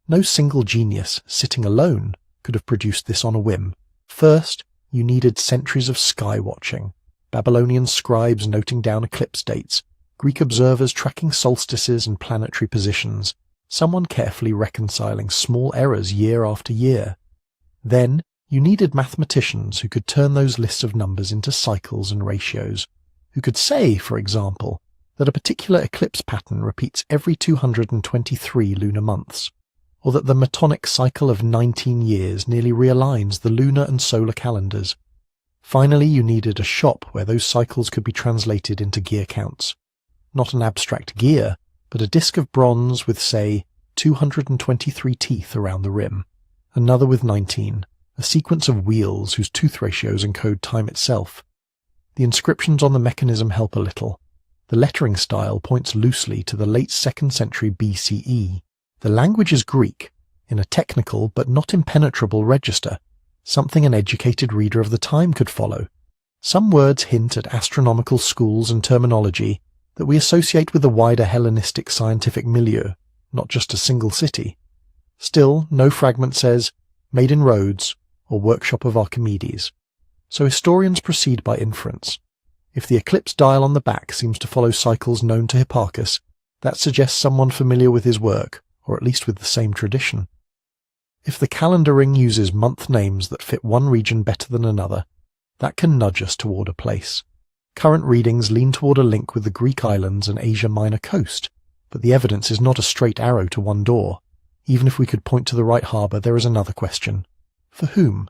No single genius, sitting alone, could have produced this on a whim. First, you needed centuries of sky watching, Babylonian scribes noting down eclipse dates, Greek observers tracking solstices and planetary positions, someone carefully reconciling small errors year after year. Then, you needed mathematicians who could turn those lists of numbers into cycles and ratios, who could say, for example, that a particular eclipse pattern repeats every 223 lunar months, or that the metonic cycle of 19 years nearly realigns the lunar and solar calendars. Finally, you needed a shop where those cycles could be translated into gear counts. Not an abstract gear, but a disc of bronze with, say, 223 teeth around the rim, another with 19, a sequence of wheels whose tooth ratios encode time itself. The inscriptions on the mechanism help a little. The lettering style points loosely to the late 2nd century BCE. The language is Greek, in a technical but not impenetrable register, something an educated reader of the time could follow. Some words hint at astronomical schools and terminology that we associate with the wider Hellenistic scientific milieu, not just a single city. Still, no fragment says, made in Rhodes, or workshop of Archimedes. So historians proceed by inference. If the eclipse dial on the back seems to follow cycles known to Hipparchus, that suggests someone familiar with his work, or at least with the same tradition. If the calendar ring uses month names that fit one region better than another, that can nudge us toward a place. Current readings lean toward a link with the Greek islands and Asia Minor coast, but the evidence is not a straight arrow to one door. Even if we could point to the right harbour, there is another question. For whom?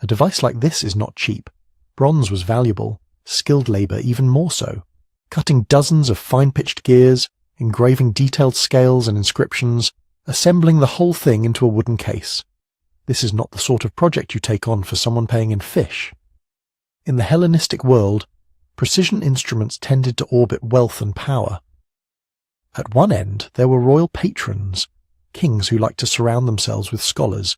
A device like this is not cheap. Bronze was valuable, skilled labour even more so. Cutting dozens of fine-pitched gears, engraving detailed scales and inscriptions, assembling the whole thing into a wooden case. This is not the sort of project you take on for someone paying in fish. In the Hellenistic world, precision instruments tended to orbit wealth and power. At one end, there were royal patrons, kings who liked to surround themselves with scholars.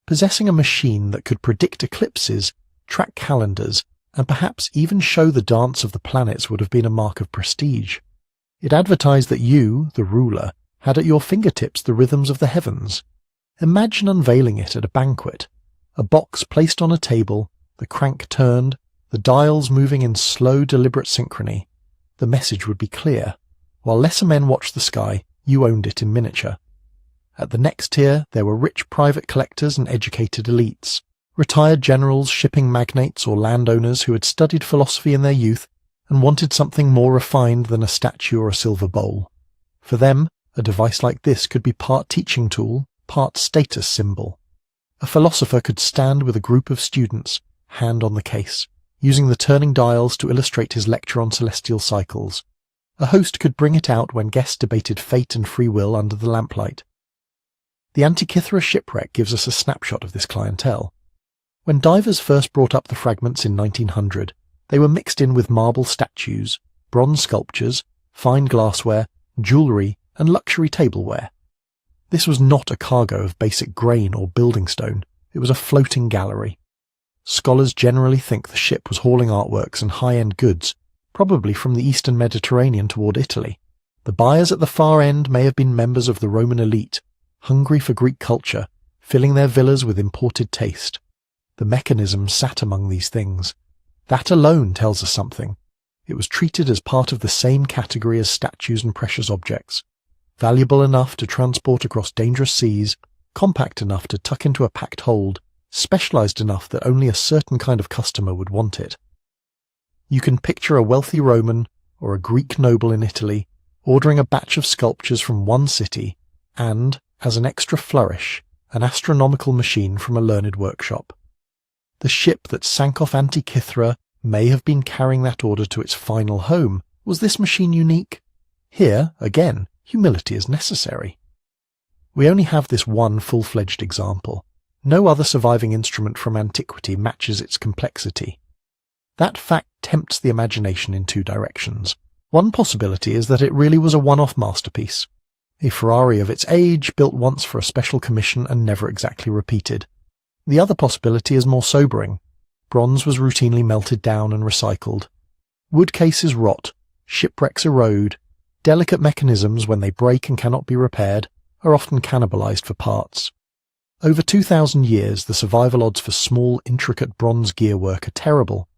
Possessing a machine that could predict eclipses, track calendars, and perhaps even show the dance of the planets would have been a mark of prestige. It advertised that you, the ruler, had at your fingertips the rhythms of the heavens. Imagine unveiling it at a banquet, a box placed on a table, the crank turned, the dials moving in slow, deliberate synchrony. The message would be clear. While lesser men watched the sky, you owned it in miniature. At the next tier, there were rich private collectors and educated elites, retired generals, shipping magnates, or landowners who had studied philosophy in their youth and wanted something more refined than a statue or a silver bowl. For them, a device like this could be part teaching tool, part status symbol. A philosopher could stand with a group of students, hand on the case, using the turning dials to illustrate his lecture on celestial cycles. A host could bring it out when guests debated fate and free will under the lamplight. The Antikythera shipwreck gives us a snapshot of this clientele. When divers first brought up the fragments in 1900, they were mixed in with marble statues, bronze sculptures, fine glassware, jewellery, and luxury tableware. This was not a cargo of basic grain or building stone, it was a floating gallery. Scholars generally think the ship was hauling artworks and high-end goods, probably from the eastern Mediterranean toward Italy. The buyers at the far end may have been members of the Roman elite, hungry for Greek culture, filling their villas with imported taste. The mechanism sat among these things. That alone tells us something. It was treated as part of the same category as statues and precious objects, valuable enough to transport across dangerous seas, compact enough to tuck into a packed hold, specialized enough that only a certain kind of customer would want it. You can picture a wealthy Roman or a Greek noble in Italy ordering a batch of sculptures from one city and, as an extra flourish, an astronomical machine from a learned workshop. The ship that sank off Antikythera may have been carrying that order to its final home. Was this machine unique? Here, again, humility is necessary. We only have this one full-fledged example. No other surviving instrument from antiquity matches its complexity. That fact tempts the imagination in two directions. One possibility is that it really was a one-off masterpiece, a Ferrari of its age, built once for a special commission and never exactly repeated. The other possibility is more sobering. Bronze was routinely melted down and recycled. Wood cases rot, shipwrecks erode, delicate mechanisms, when they break and cannot be repaired, are often cannibalized for parts. Over 2,000 years, the survival odds for small, intricate bronze gearwork are terrible.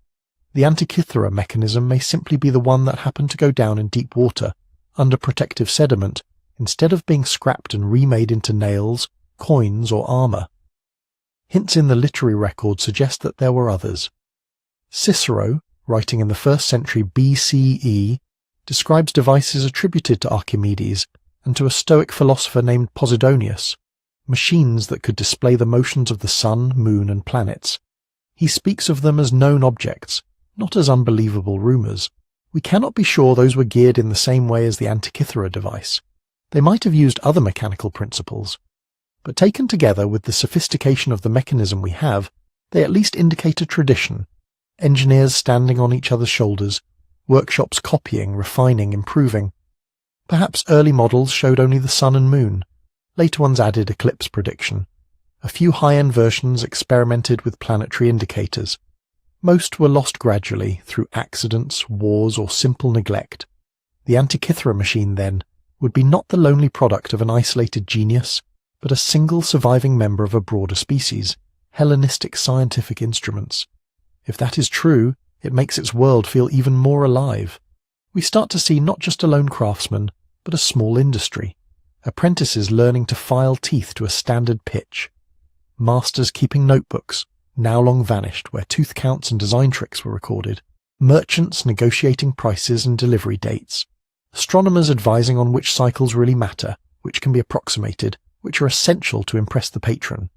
The Antikythera mechanism may simply be the one that happened to go down in deep water, under protective sediment, instead of being scrapped and remade into nails, coins, or armor. Hints in the literary record suggest that there were others. Cicero, writing in the 1st century BCE, describes devices attributed to Archimedes and to a Stoic philosopher named Posidonius, machines that could display the motions of the sun, moon, and planets. He speaks of them as known objects, not as unbelievable rumors. We cannot be sure those were geared in the same way as the Antikythera device. They might have used other mechanical principles, but taken together with the sophistication of the mechanism we have, they at least indicate a tradition. Engineers standing on each other's shoulders, workshops copying, refining, improving. Perhaps early models showed only the sun and moon. Later ones added eclipse prediction. A few high-end versions experimented with planetary indicators. Most were lost gradually through accidents, wars, or simple neglect. The Antikythera machine, then, would be not the lonely product of an isolated genius, but a single surviving member of a broader species, Hellenistic scientific instruments. If that is true, it makes its world feel even more alive. We start to see not just a lone craftsman, but a small industry. Apprentices learning to file teeth to a standard pitch. Masters keeping notebooks, now long vanished, where tooth counts and design tricks were recorded. Merchants negotiating prices and delivery dates. Astronomers advising on which cycles really matter, which can be approximated, which are essential to impress the patron.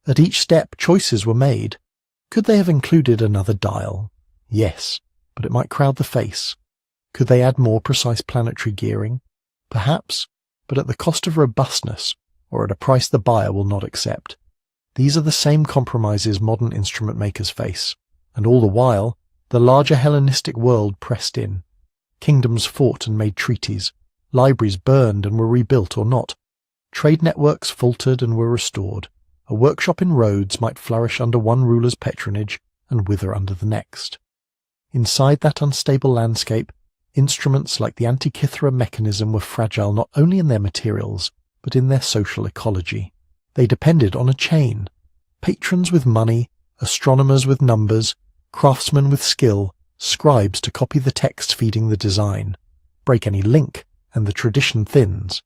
At each step, choices were made. Could they have included another dial? Yes, but it might crowd the face. Could they add more precise planetary gearing? Perhaps, but at the cost of robustness, or at a price the buyer will not accept. These are the same compromises modern instrument makers face, and all the while, the larger Hellenistic world pressed in. Kingdoms fought and made treaties, libraries burned and were rebuilt or not. Trade networks faltered and were restored. A workshop in Rhodes might flourish under one ruler's patronage and wither under the next. Inside that unstable landscape, instruments like the Antikythera mechanism were fragile not only in their materials, but in their social ecology. They depended on a chain. Patrons with money, astronomers with numbers, craftsmen with skill, scribes to copy the text feeding the design. Break any link, and the tradition thins.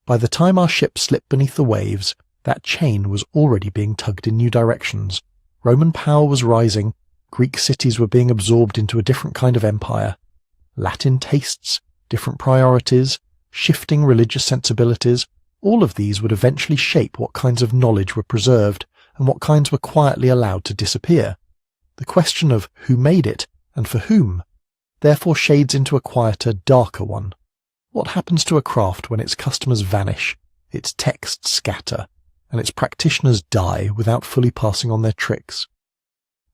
By the time our ship slipped beneath the waves, that chain was already being tugged in new directions. Roman power was rising, Greek cities were being absorbed into a different kind of empire. Latin tastes, different priorities, shifting religious sensibilities, all of these would eventually shape what kinds of knowledge were preserved and what kinds were quietly allowed to disappear. The question of who made it and for whom therefore shades into a quieter, darker one. What happens to a craft when its customers vanish, its texts scatter, and its practitioners die without fully passing on their tricks?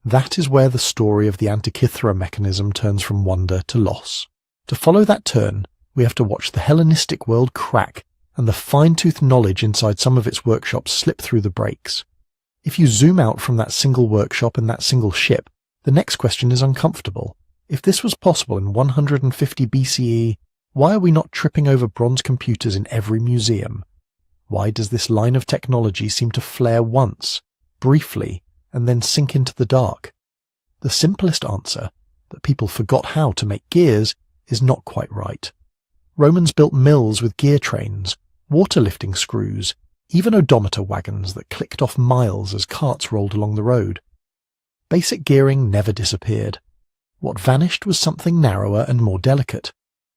That is where the story of the Antikythera mechanism turns from wonder to loss. To follow that turn, we have to watch the Hellenistic world crack and the fine-toothed knowledge inside some of its workshops slip through the breaks. If you zoom out from that single workshop and that single ship, the next question is uncomfortable. If this was possible in 150 BCE, why are we not tripping over bronze computers in every museum? Why does this line of technology seem to flare once, briefly, and then sink into the dark? The simplest answer, that people forgot how to make gears, is not quite right. Romans built mills with gear trains, water-lifting screws, even odometer wagons that clicked off miles as carts rolled along the road. Basic gearing never disappeared. What vanished was something narrower and more delicate,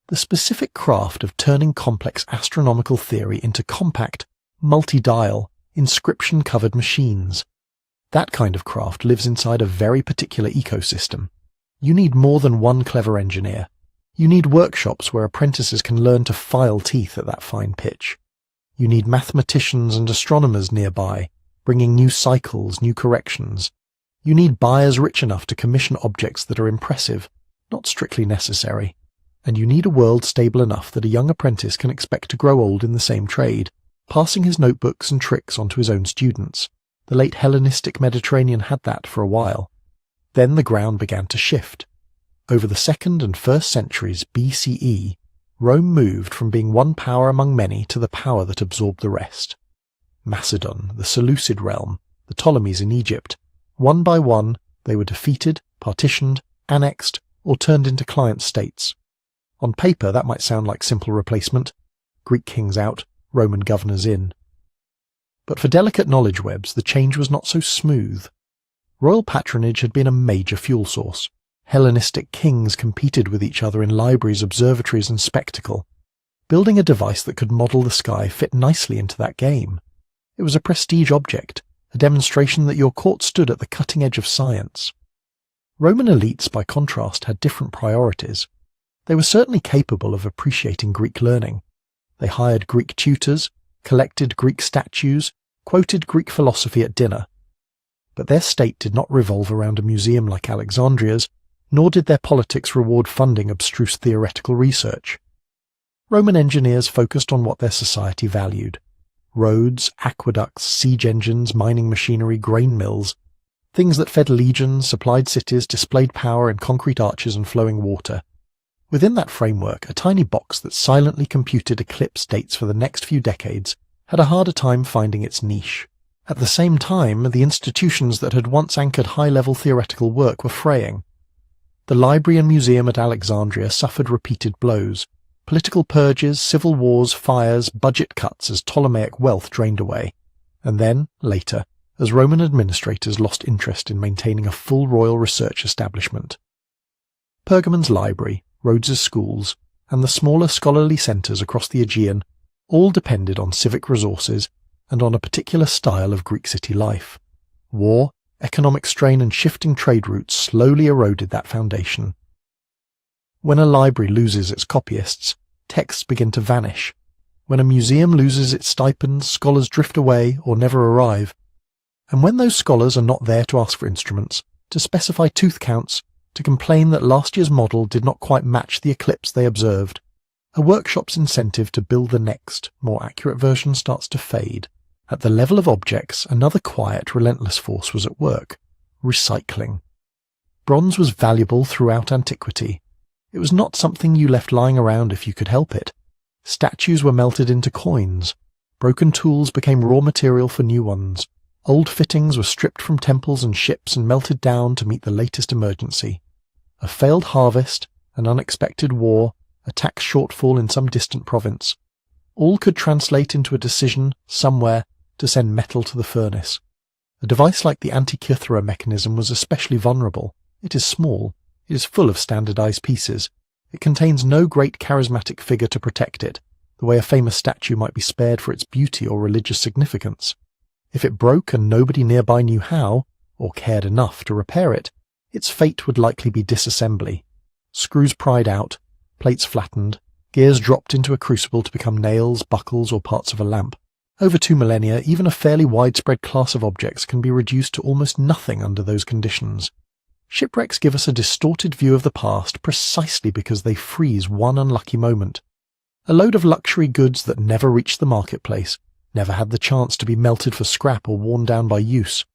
the specific craft of turning complex astronomical theory into compact, multi-dial, inscription-covered machines. That kind of craft lives inside a very particular ecosystem. You need more than one clever engineer. You need workshops where apprentices can learn to file teeth at that fine pitch. You need mathematicians and astronomers nearby, bringing new cycles, new corrections. You need buyers rich enough to commission objects that are impressive, not strictly necessary. And you need a world stable enough that a young apprentice can expect to grow old in the same trade, passing his notebooks and tricks on to his own students. The late Hellenistic Mediterranean had that for a while. Then the ground began to shift. Over the 2nd and 1st centuries BCE, Rome moved from being one power among many to the power that absorbed the rest. Macedon, the Seleucid realm, the Ptolemies in Egypt. One by one, they were defeated, partitioned, annexed, or turned into client states. On paper, that might sound like simple replacement. Greek kings out, Roman governors in. But for delicate knowledge webs, the change was not so smooth. Royal patronage had been a major fuel source. Hellenistic kings competed with each other in libraries, observatories, and spectacle. Building a device that could model the sky fit nicely into that game. It was a prestige object, a demonstration that your court stood at the cutting edge of science. Roman elites, by contrast, had different priorities. They were certainly capable of appreciating Greek learning. They hired Greek tutors, collected Greek statues, quoted Greek philosophy at dinner. But their state did not revolve around a museum like Alexandria's, nor did their politics reward funding abstruse theoretical research. Roman engineers focused on what their society valued. Roads, aqueducts, siege engines, mining machinery, grain mills, things that fed legions, supplied cities, displayed power in concrete arches and flowing water. Within that framework, a tiny box that silently computed eclipse dates for the next few decades had a harder time finding its niche. At the same time, the institutions that had once anchored high-level theoretical work were fraying. The library and museum at Alexandria suffered repeated blows. Political purges, civil wars, fires, budget cuts as Ptolemaic wealth drained away. And then, later, as Roman administrators lost interest in maintaining a full royal research establishment. Pergamon's library, Rhodes's schools, and the smaller scholarly centres across the Aegean all depended on civic resources and on a particular style of Greek city life. War, economic strain and shifting trade routes slowly eroded that foundation. When a library loses its copyists, texts begin to vanish. When a museum loses its stipends, scholars drift away or never arrive. And when those scholars are not there to ask for instruments, to specify tooth counts, to complain that last year's model did not quite match the eclipse they observed, a workshop's incentive to build the next, more accurate version starts to fade. At the level of objects, another quiet, relentless force was at work: recycling. Bronze was valuable throughout antiquity. It was not something you left lying around if you could help it. Statues were melted into coins. Broken tools became raw material for new ones. Old fittings were stripped from temples and ships and melted down to meet the latest emergency. A failed harvest, an unexpected war, a tax shortfall in some distant province. All could translate into a decision, somewhere, to send metal to the furnace. A device like the Antikythera mechanism was especially vulnerable. It is small. It is full of standardized pieces. It contains no great charismatic figure to protect it, the way a famous statue might be spared for its beauty or religious significance. If it broke and nobody nearby knew how, or cared enough to repair it, its fate would likely be disassembly. Screws pried out, plates flattened, gears dropped into a crucible to become nails, buckles, or parts of a lamp. Over 2 millennia, even a fairly widespread class of objects can be reduced to almost nothing under those conditions. Shipwrecks give us a distorted view of the past precisely because they freeze one unlucky moment. A load of luxury goods that never reached the marketplace, never had the chance to be melted for scrap or worn down by use.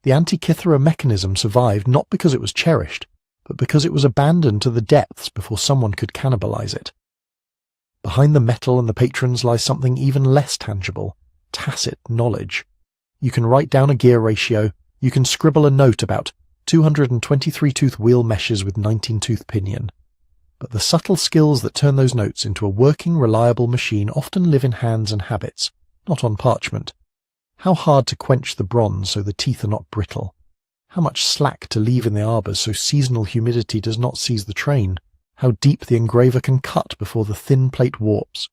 The Antikythera mechanism survived not because it was cherished, but because it was abandoned to the depths before someone could cannibalize it. Behind the metal and the patrons lies something even less tangible: tacit knowledge. You can write down a gear ratio, you can scribble a note about 223-tooth wheel meshes with 19-tooth pinion. But the subtle skills that turn those notes into a working, reliable machine often live in hands and habits, not on parchment. How hard to quench the bronze so the teeth are not brittle. how much slack to leave in the arbors so seasonal humidity does not seize the train, how deep the engraver can cut before the thin plate warps.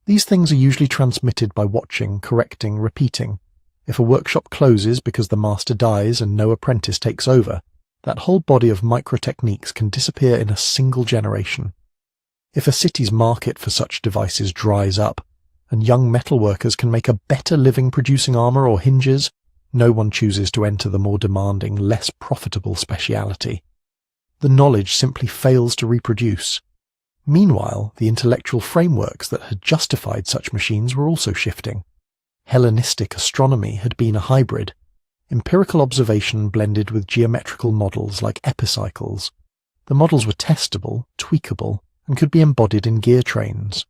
These things are usually transmitted by watching, correcting, repeating. If a workshop closes because the master dies and no apprentice takes over, that whole body of micro-techniques can disappear in a single generation. If a city's market for such devices dries up, and young metalworkers can make a better living producing armor or hinges, no one chooses to enter the more demanding, less profitable speciality. The knowledge simply fails to reproduce. Meanwhile, the intellectual frameworks that had justified such machines were also shifting. Hellenistic astronomy had been a hybrid, empirical observation blended with geometrical models like epicycles. The models were testable, tweakable, and could be embodied in gear trains.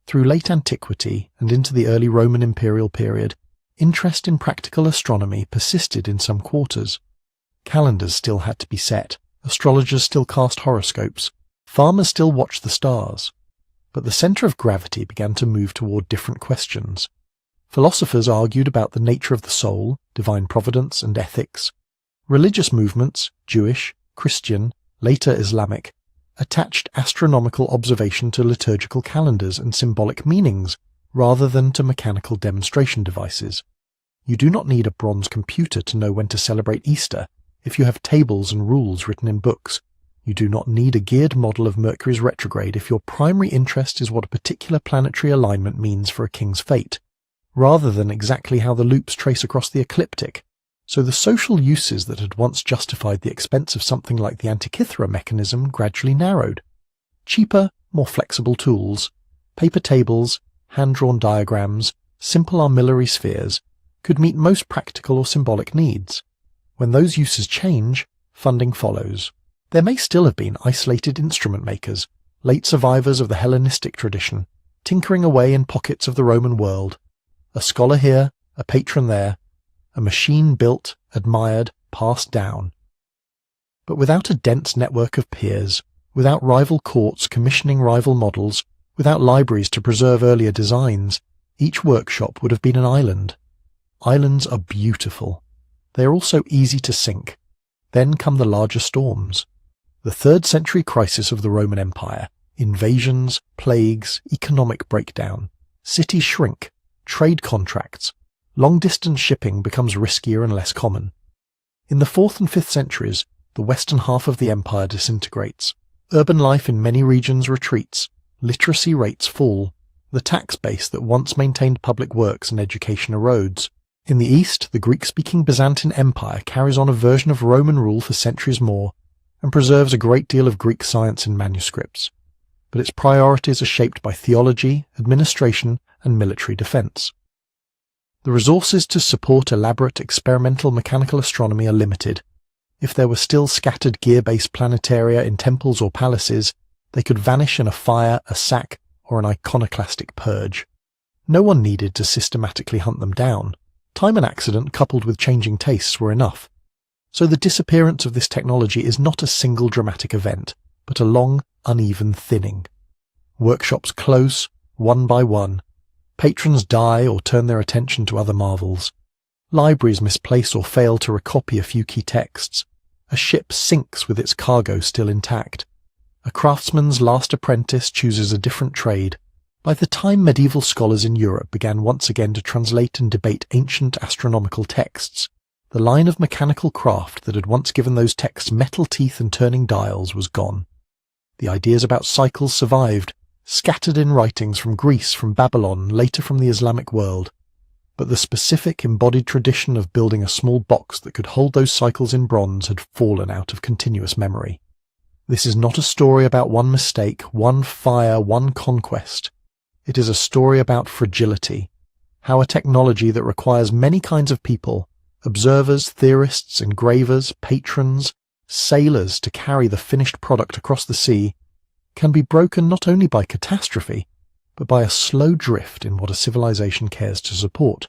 Through late antiquity and into the early Roman imperial period, interest in practical astronomy persisted in some quarters. Calendars still had to be set, astrologers still cast horoscopes, farmers still watched the stars. But the centre of gravity began to move toward different questions. Philosophers argued about the nature of the soul, divine providence, and ethics. Religious movements, Jewish, Christian, later Islamic, attached astronomical observation to liturgical calendars and symbolic meanings, rather than to mechanical demonstration devices. You do not need a bronze computer to know when to celebrate Easter if you have tables and rules written in books. You do not need a geared model of Mercury's retrograde if your primary interest is what a particular planetary alignment means for a king's fate, rather than exactly how the loops trace across the ecliptic. So the social uses that had once justified the expense of something like the Antikythera mechanism gradually narrowed. Cheaper, more flexible tools, paper tables, hand-drawn diagrams, simple armillary spheres, could meet most practical or symbolic needs. When those uses change, funding follows. There may still have been isolated instrument makers, late survivors of the Hellenistic tradition, tinkering away in pockets of the Roman world. A scholar here, a patron there, a machine built, admired, passed down. But without a dense network of peers, without rival courts commissioning rival models, without libraries to preserve earlier designs, each workshop would have been an island. Islands are beautiful. They are also easy to sink. Then come the larger storms. The 3rd century crisis of the Roman Empire, invasions, plagues, economic breakdown. Cities shrink, trade contracts. Long-distance shipping becomes riskier and less common. In the 4th and 5th centuries, the western half of the empire disintegrates. Urban life in many regions retreats. Literacy rates fall. The tax base that once maintained public works and education erodes. In the east, the Greek-speaking Byzantine Empire carries on a version of Roman rule for centuries more, and preserves a great deal of Greek science in manuscripts. But its priorities are shaped by theology, administration, and military defense. The resources to support elaborate experimental mechanical astronomy are limited. If there were still scattered gear-based planetaria in temples or palaces, they could vanish in a fire, a sack, or an iconoclastic purge. No one needed to systematically hunt them down. Time and accident coupled with changing tastes were enough. So the disappearance of this technology is not a single dramatic event, but a long, uneven thinning. Workshops close, one by one. Patrons die or turn their attention to other marvels. Libraries misplace or fail to recopy a few key texts. A ship sinks with its cargo still intact. A craftsman's last apprentice chooses a different trade. By the time medieval scholars in Europe began once again to translate and debate ancient astronomical texts, the line of mechanical craft that had once given those texts metal teeth and turning dials was gone. The ideas about cycles survived, scattered in writings from Greece, from Babylon, later from the Islamic world. But the specific embodied tradition of building a small box that could hold those cycles in bronze had fallen out of continuous memory. This is not a story about one mistake, one fire, one conquest. It is a story about fragility, how a technology that requires many kinds of people, observers, theorists, engravers, patrons, sailors to carry the finished product across the sea, can be broken not only by catastrophe, but by a slow drift in what a civilization cares to support.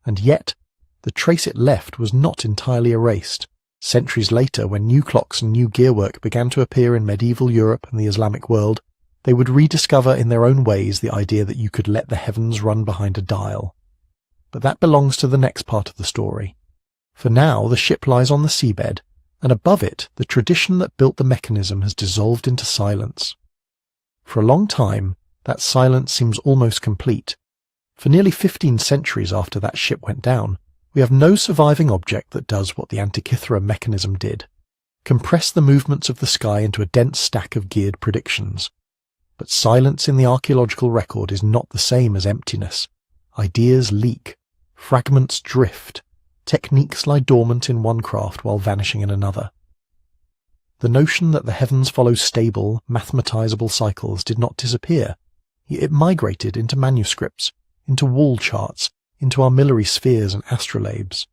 And yet, the trace it left was not entirely erased. Centuries later, when new clocks and new gearwork began to appear in medieval Europe and the Islamic world, they would rediscover in their own ways the idea that you could let the heavens run behind a dial. But that belongs to the next part of the story. For now, the ship lies on the seabed, and above it, the tradition that built the mechanism has dissolved into silence. For a long time, that silence seems almost complete. For nearly 15 centuries after that ship went down, we have no surviving object that does what the Antikythera mechanism did: compress the movements of the sky into a dense stack of geared predictions. But silence in the archaeological record is not the same as emptiness. Ideas leak, fragments drift, techniques lie dormant in one craft while vanishing in another. The notion that the heavens follow stable, mathematizable cycles did not disappear. It migrated into manuscripts, into wall charts, into armillary spheres and astrolabes.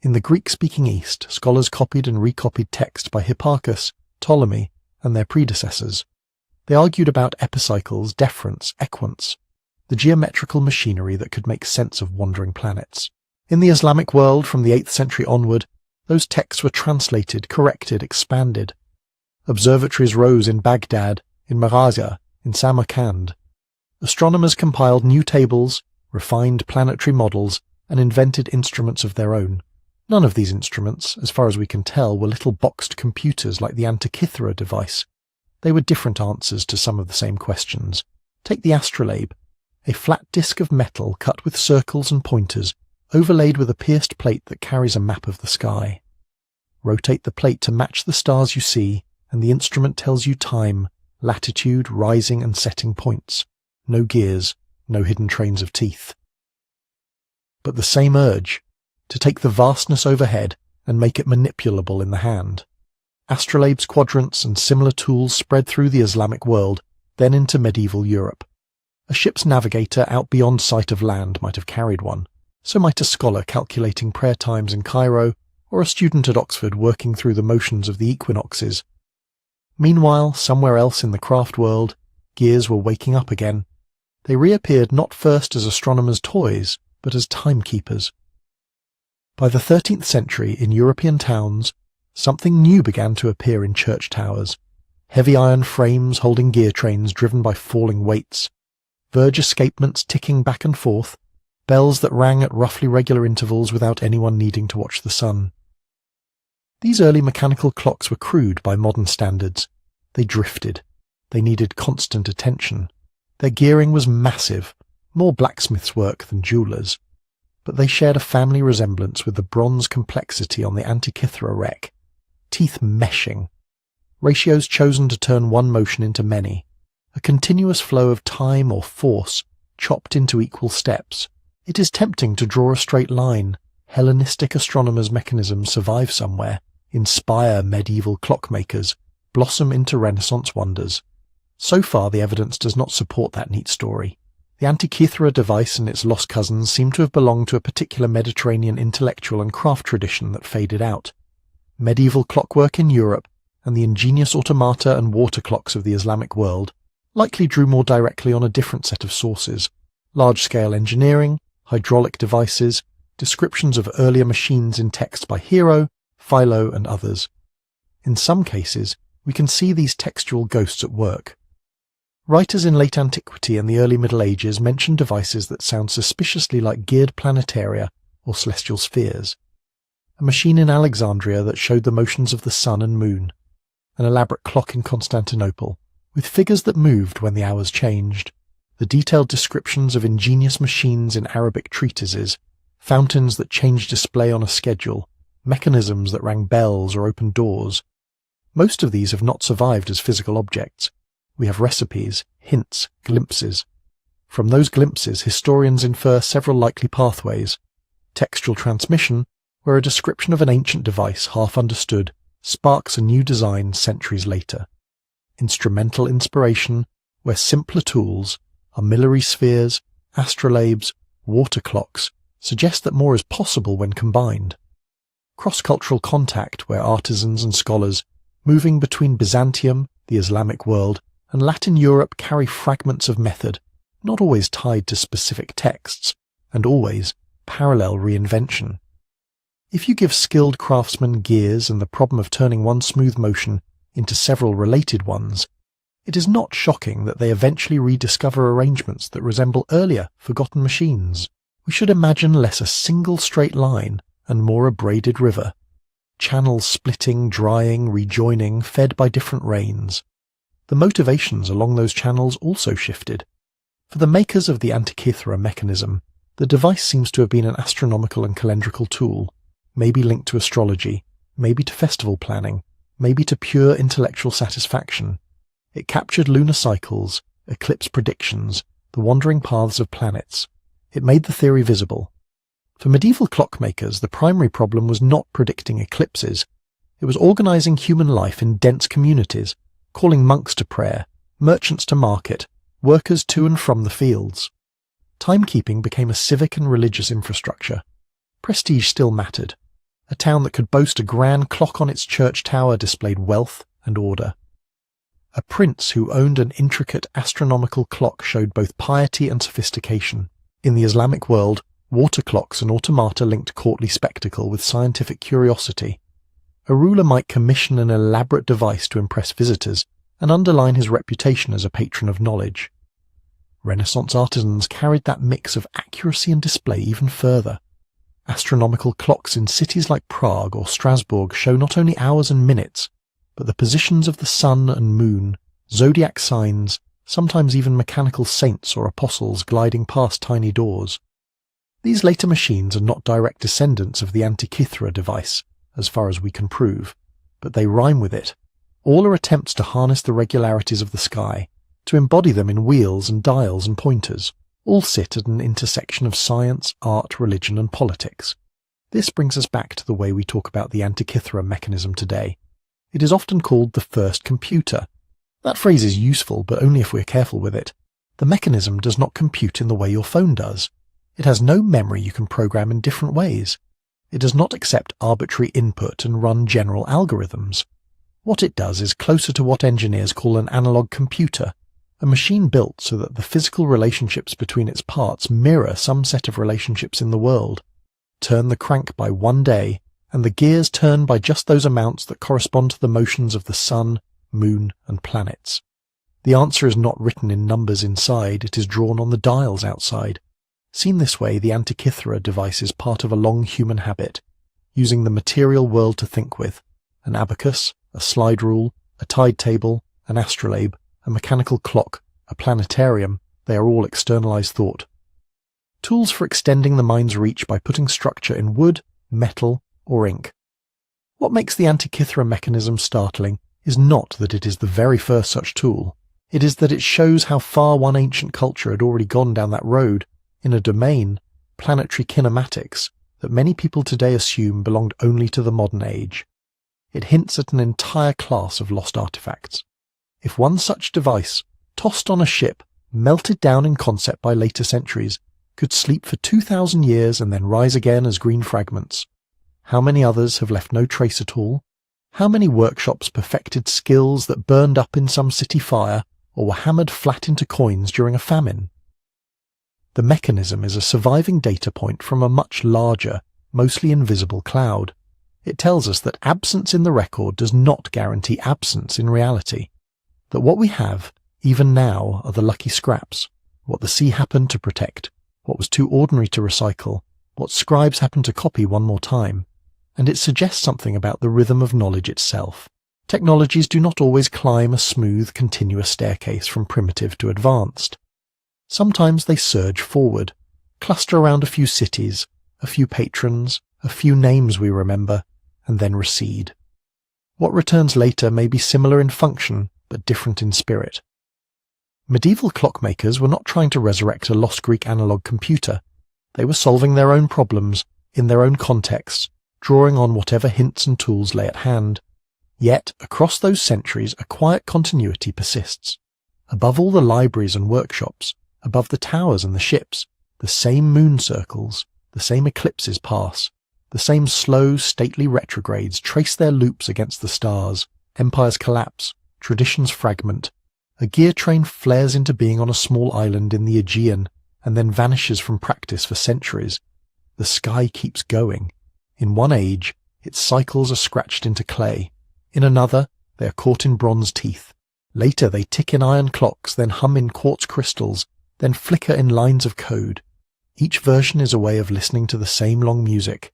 In the Greek-speaking East, scholars copied and recopied text by Hipparchus, Ptolemy, and their predecessors. They argued about epicycles, deferents, equants, the geometrical machinery that could make sense of wandering planets. In the Islamic world, from the 8th century onward, those texts were translated, corrected, expanded. Observatories rose in Baghdad, in Marazia, in Samarkand. Astronomers compiled new tables, refined planetary models, and invented instruments of their own. None of these instruments, as far as we can tell, were little boxed computers like the Antikythera device. They were different answers to some of the same questions. Take the astrolabe, a flat disk of metal cut with circles and pointers, overlaid with a pierced plate that carries a map of the sky. Rotate the plate to match the stars you see, and the instrument tells you time, latitude, rising and setting points. No gears, no hidden trains of teeth. But the same urge, to take the vastness overhead and make it manipulable in the hand. Astrolabes, quadrants, and similar tools spread through the Islamic world, then into medieval Europe. A ship's navigator out beyond sight of land might have carried one. So might a scholar calculating prayer times in Cairo, or a student at Oxford working through the motions of the equinoxes. Meanwhile, somewhere else in the craft world, gears were waking up again. They reappeared not first as astronomers' toys, but as timekeepers. By the 13th century, in European towns, something new began to appear in church towers. Heavy iron frames holding gear trains driven by falling weights. Verge escapements ticking back and forth. Bells that rang at roughly regular intervals without anyone needing to watch the sun. These early mechanical clocks were crude by modern standards. They drifted. They needed constant attention. Their gearing was massive, more blacksmith's work than jewellers. But they shared a family resemblance with the bronze complexity on the Antikythera wreck. Teeth meshing. Ratios chosen to turn one motion into many. A continuous flow of time or force chopped into equal steps. It is tempting to draw a straight line. Hellenistic astronomers' mechanisms survive somewhere, inspire medieval clockmakers, blossom into Renaissance wonders. So far, the evidence does not support that neat story. The Antikythera device and its lost cousins seem to have belonged to a particular Mediterranean intellectual and craft tradition that faded out. Medieval clockwork in Europe and the ingenious automata and water clocks of the Islamic world likely drew more directly on a different set of sources: large-scale engineering, hydraulic devices, descriptions of earlier machines in text by Hero, Philo, and others. In some cases, we can see these textual ghosts at work. Writers in late antiquity and the early Middle Ages mention devices that sound suspiciously like geared planetaria or celestial spheres. A machine in Alexandria that showed the motions of the sun and moon. An elaborate clock in Constantinople, with figures that moved when the hours changed. The detailed descriptions of ingenious machines in Arabic treatises, fountains that changed display on a schedule, mechanisms that rang bells or opened doors. Most of these have not survived as physical objects. We have recipes, hints, glimpses. From those glimpses, historians infer several likely pathways. Textual transmission, where a description of an ancient device half understood sparks a new design centuries later. Instrumental inspiration, where simpler tools, armillary spheres, astrolabes, water clocks, suggest that more is possible when combined. Cross-cultural contact, where artisans and scholars, moving between Byzantium, the Islamic world, and Latin Europe carry fragments of method, not always tied to specific texts, and always parallel reinvention. If you give skilled craftsmen gears and the problem of turning one smooth motion into several related ones, it is not shocking that they eventually rediscover arrangements that resemble earlier, forgotten machines. We should imagine less a single straight line and more a braided river. Channels splitting, drying, rejoining, fed by different rains. The motivations along those channels also shifted. For the makers of the Antikythera mechanism, the device seems to have been an astronomical and calendrical tool, maybe linked to astrology, maybe to festival planning, maybe to pure intellectual satisfaction. It captured lunar cycles, eclipse predictions, the wandering paths of planets. It made the theory visible. For medieval clockmakers, the primary problem was not predicting eclipses. It was organizing human life in dense communities, calling monks to prayer, merchants to market, workers to and from the fields. Timekeeping became a civic and religious infrastructure. Prestige still mattered. A town that could boast a grand clock on its church tower displayed wealth and order. A prince who owned an intricate astronomical clock showed both piety and sophistication. In the Islamic world, water clocks and automata linked courtly spectacle with scientific curiosity. A ruler might commission an elaborate device to impress visitors and underline his reputation as a patron of knowledge. Renaissance artisans carried that mix of accuracy and display even further. Astronomical clocks in cities like Prague or Strasbourg show not only hours and minutes, but the positions of the sun and moon, zodiac signs, sometimes even mechanical saints or apostles gliding past tiny doors. These later machines are not direct descendants of the Antikythera device, as far as we can prove, but they rhyme with it. All are attempts to harness the regularities of the sky, to embody them in wheels and dials and pointers. All sit at an intersection of science, art, religion, and politics. This brings us back to the way we talk about the Antikythera mechanism today. It is often called the first computer. That phrase is useful, but only if we're careful with it. The mechanism does not compute in the way your phone does. It has no memory you can program in different ways. It does not accept arbitrary input and run general algorithms. What it does is closer to what engineers call an analog computer, a machine built so that the physical relationships between its parts mirror some set of relationships in the world. Turn the crank by 1 day, and the gears turn by just those amounts that correspond to the motions of the sun, moon, and planets. The answer is not written in numbers inside, it is drawn on the dials outside. Seen this way, the Antikythera device is part of a long human habit, using the material world to think with. An abacus, a slide rule, a tide table, an astrolabe, a mechanical clock, a planetarium, they are all externalized thought. Tools for extending the mind's reach by putting structure in wood, metal, or ink. What makes the Antikythera mechanism startling is not that it is the very first such tool. It is that it shows how far one ancient culture had already gone down that road, in a domain, planetary kinematics, that many people today assume belonged only to the modern age. It hints at an entire class of lost artifacts. If one such device, tossed on a ship, melted down in concept by later centuries, could sleep for 2,000 years and then rise again as green fragments, how many others have left no trace at all? How many workshops perfected skills that burned up in some city fire or were hammered flat into coins during a famine? The mechanism is a surviving data point from a much larger, mostly invisible cloud. It tells us that absence in the record does not guarantee absence in reality. That what we have, even now, are the lucky scraps, what the sea happened to protect, what was too ordinary to recycle, what scribes happened to copy one more time, and it suggests something about the rhythm of knowledge itself. Technologies do not always climb a smooth, continuous staircase from primitive to advanced. Sometimes they surge forward, cluster around a few cities, a few patrons, a few names we remember, and then recede. What returns later may be similar in function, but different in spirit. Medieval clockmakers were not trying to resurrect a lost Greek analog computer. They were solving their own problems, in their own contexts, drawing on whatever hints and tools lay at hand. Yet, across those centuries, a quiet continuity persists. Above all the libraries and workshops, above the towers and the ships, the same moon circles, the same eclipses pass, the same slow, stately retrogrades trace their loops against the stars, empires collapse, traditions fragment. A gear train flares into being on a small island in the Aegean and then vanishes from practice for centuries. The sky keeps going. In one age, its cycles are scratched into clay. In another, they are caught in bronze teeth. Later, they tick in iron clocks, then hum in quartz crystals, then flicker in lines of code. Each version is a way of listening to the same long music.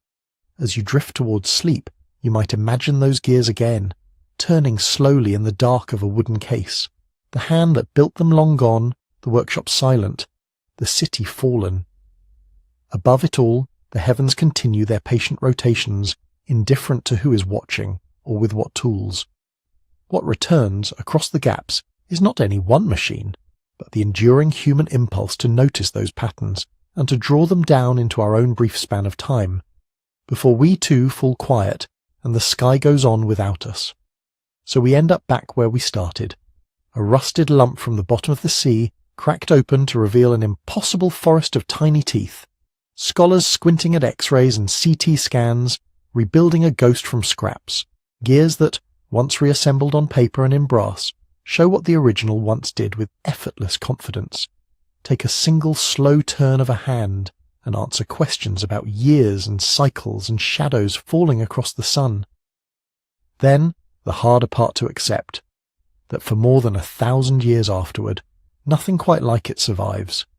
As you drift towards sleep, you might imagine those gears again, turning slowly in the dark of a wooden case. The hand that built them long gone, the workshop silent, the city fallen. Above it all, the heavens continue their patient rotations, indifferent to who is watching or with what tools. What returns across the gaps is not any one machine, but the enduring human impulse to notice those patterns and to draw them down into our own brief span of time, before we too fall quiet and the sky goes on without us. So we end up back where we started, a rusted lump from the bottom of the sea, cracked open to reveal an impossible forest of tiny teeth, scholars squinting at X-rays and CT scans, rebuilding a ghost from scraps, gears that, once reassembled on paper and in brass, show what the original once did with effortless confidence. Take a single slow turn of a hand and answer questions about years and cycles and shadows falling across the sun. Then, the harder part to accept, that for more than 1,000 years afterward, nothing quite like it survives.